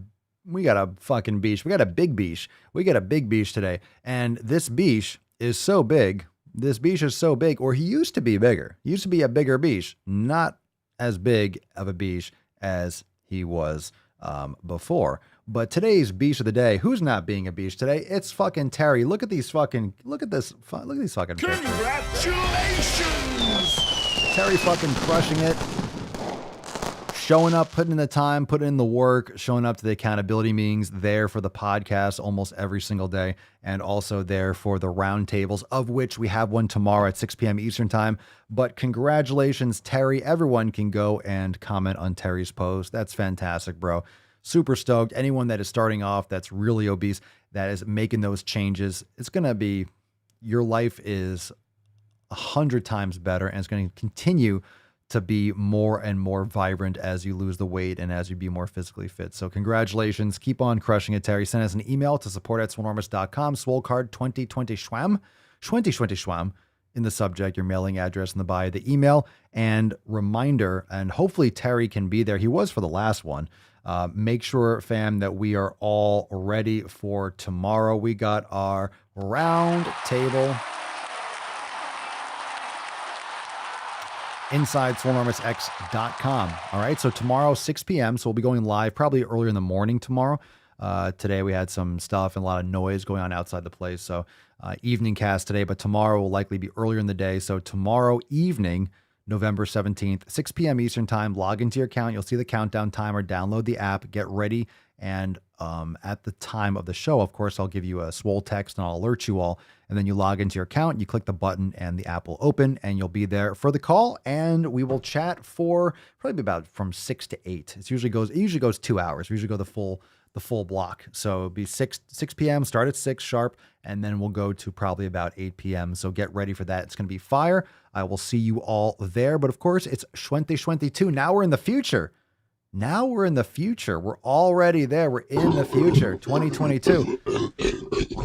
fucking beesh. We got a big beesh. We got a big beesh today. And this beesh is so big. This beesh is so big, or he used to be bigger. He used to be a bigger beesh. Not as big of a beesh as he was before. But today's beesh of the day, who's not being a beesh today? It's fucking Terry. Look at these fucking pictures. Congratulations! Terry fucking crushing it. Showing up, putting in the time, putting in the work, showing up to the accountability meetings, there for the podcast almost every single day, and also there for the roundtables, of which we have one tomorrow at 6 p.m. Eastern time. But congratulations, Terry. Everyone can go and comment on Terry's post. That's fantastic, bro. Super stoked. Anyone that is starting off that's really obese, that is making those changes, it's going to be, your life is 100 times better, and it's going to continue to be more and more vibrant as you lose the weight and as you be more physically fit. So congratulations. Keep on crushing it, Terry. Send us an email to support@swolenormous.com. Swolecard 2020 Schwam. 2020 Schwam in the subject, your mailing address in the bio, the email, and reminder, and hopefully Terry can be there. He was for the last one. Make sure, fam, that we are all ready for tomorrow. We got our round table inside SwoleNormousX.com. All right. So tomorrow, 6 p.m. So we'll be going live probably earlier in the morning tomorrow. Today we had some stuff and a lot of noise going on outside the place. So evening cast today, but tomorrow will likely be earlier in the day. So tomorrow evening, November 17th, 6 p.m. Eastern time, log into your account. You'll see the countdown timer, download the app, get ready. And at the time of the show, of course, I'll give you a Swole text and I'll alert you all. And then you log into your account, you click the button and the app will open and you'll be there for the call. And we will chat for probably about from 6 to 8. It usually goes 2 hours. We usually go the full block. So it'll be 6 p.m., start at 6 sharp, and then we'll go to probably about 8 p.m. So get ready for that. It's going to be fire. I will see you all there. But of course, it's 2022. Now we're in the future. We're already there. We're in the future, 2022.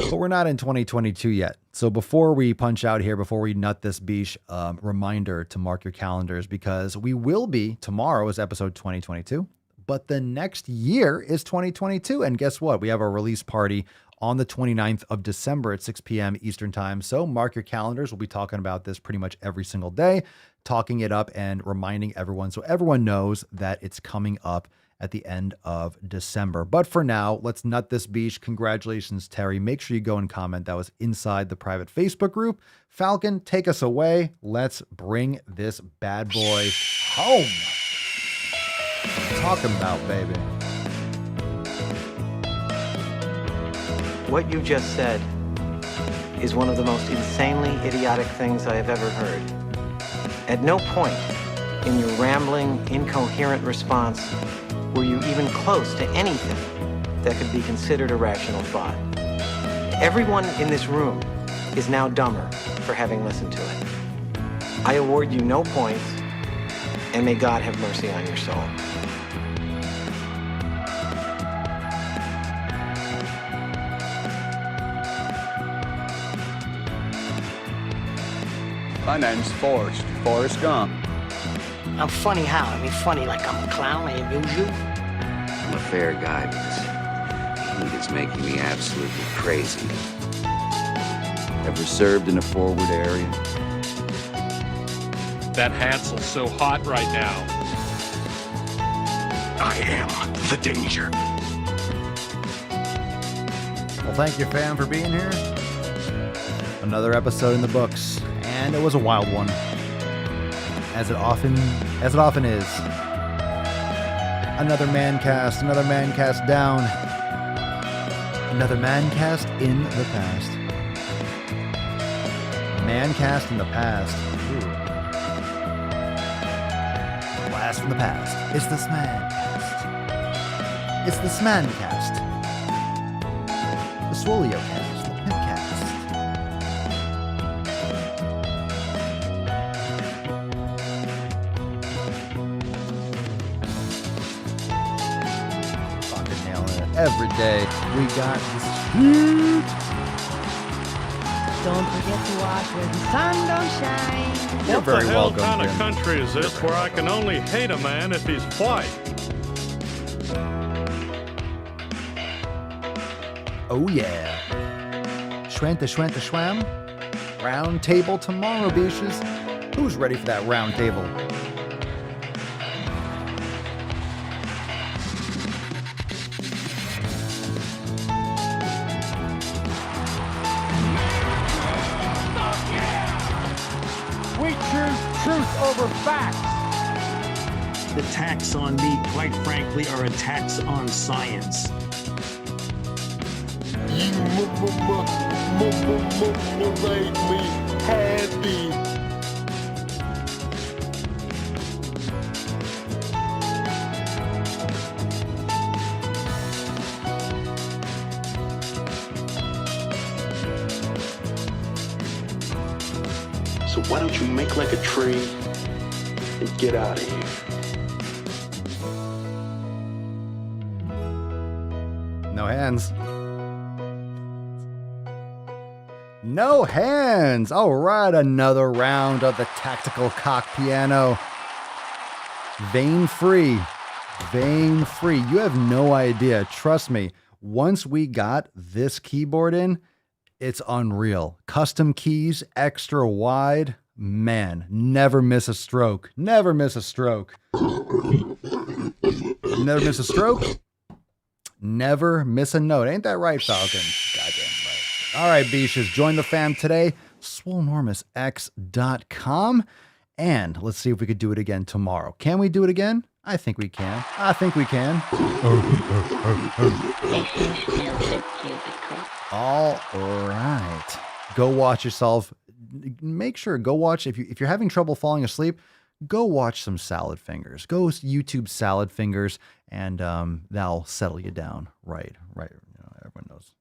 But we're not in 2022 yet. So before we punch out here, before we nut this beach, reminder to mark your calendars, because we will be, tomorrow is episode 2022, but the next year is 2022. And guess what? We have our release party on the 29th of December at 6 p.m. Eastern time. So mark your calendars. We'll be talking about this pretty much every single day, talking it up and reminding everyone so everyone knows that it's coming up at the end of December. But for now, let's nut this beach. Congratulations, Terry. Make sure you go and comment. That was inside the private Facebook group. Falcon, take us away. Let's bring this bad boy home. What I'm talking about, baby. What you just said is one of the most insanely idiotic things I have ever heard. At no point in your rambling, incoherent response were you even close to anything that could be considered a rational thought. Everyone in this room is now dumber for having listened to it. I award you no points, and may God have mercy on your soul. My name's Forrest Gump. I'm funny how? I mean, funny like I'm a clown, I amuse you? I'm a fair guy, but this heat is making me absolutely crazy. Ever served in a forward area? That Hansel's so hot right now. I am the danger. Well, thank you, fam, for being here. Another episode in the books, and it was a wild one, as it often is. Another man cast down. Another man cast in the past. Man cast in the past. Ooh. Blast from the past. It's this man cast. It's this man cast. The Swoleo cast. The Pimp cast. Fucking nailing it. Every day we got this shit. Don't forget to watch where the sun don't shine. You're very welcome, What the hell kind Jim. of country is this where I can only hate a man if he's white? Oh yeah. Schwanta schwam. Round table tomorrow, beaches. Who's ready for that round table? We choose truth over facts. The attacks on me, quite frankly, are attacks on science. You make me happy. So why don't you make like a tree and get out of here? No hands. No hands. All right, another round of the tactical cock piano. Vein free. Vein free. You have no idea. Trust me. Once we got this keyboard in, it's unreal. Custom keys, extra wide. Man, never miss a stroke. Never miss a stroke. Never miss a stroke. Never miss a note. Ain't that right, Falcon? Goddamn right. All right, Beaches, join the fam today. SwoleNormousX.com. And let's see if we could do it again tomorrow. Can we do it again? I think we can. I think we can. All right. Go watch yourself. Make sure, go watch, if you're having trouble falling asleep, go watch some Salad Fingers. Go YouTube Salad Fingers, and that'll settle you down. Right. You know, everyone knows.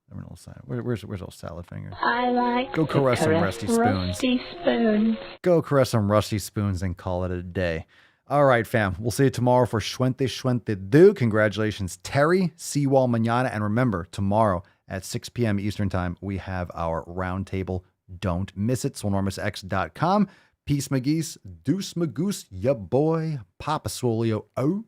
Where's those Salad Fingers? I like Go caress some rusty spoons. Go caress some rusty spoons and call it a day. All right, fam. We'll see you tomorrow for Schwente Do. Congratulations, Terry, Seawall Manana. And remember, tomorrow at 6 p.m. Eastern Time, we have our roundtable. Don't miss it. SwoleNormousX.com. Peace, McGeese. Deuce, Magoose. Ya boy. Papa Swoleo. Oh.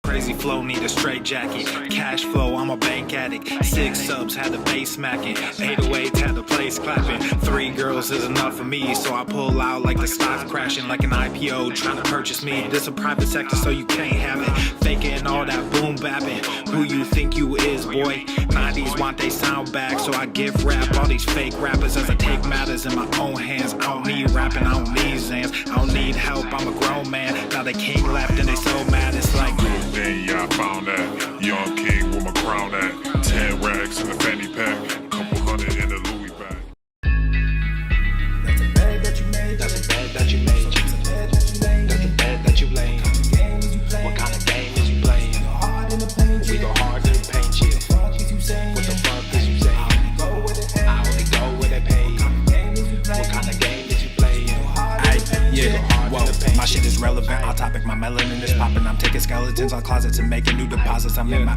Crazy flow, need a straight jacket. Cash flow, I'm a bank addict. 6 subs, had the bass smacking. 808s, had the place clapping. 3 girls is enough for me, so I pull out like the stock crashing. Like an IPO, trying to purchase me. This a private sector, so you can't have it. Faking all that boom bapping. Who you think you is, boy? 90s want they sound back, so I give rap all these fake rappers as I take matters in my own hands. I don't need rapping, I don't need Zans. I don't need help, I'm a grown man. Now they can't left and they so mad, it's like Then yeah, I found that young king with my crown at 10 racks in the fanny pack, couple hundred in the Louis bag. That's a bag that you made. That's a bag that you made. That's a bag that you laid. What kind of game is you playing? Whoa, my shit is relevant, on topic, my melanin is popping. I'm taking skeletons out closets and making new deposits. I'm in my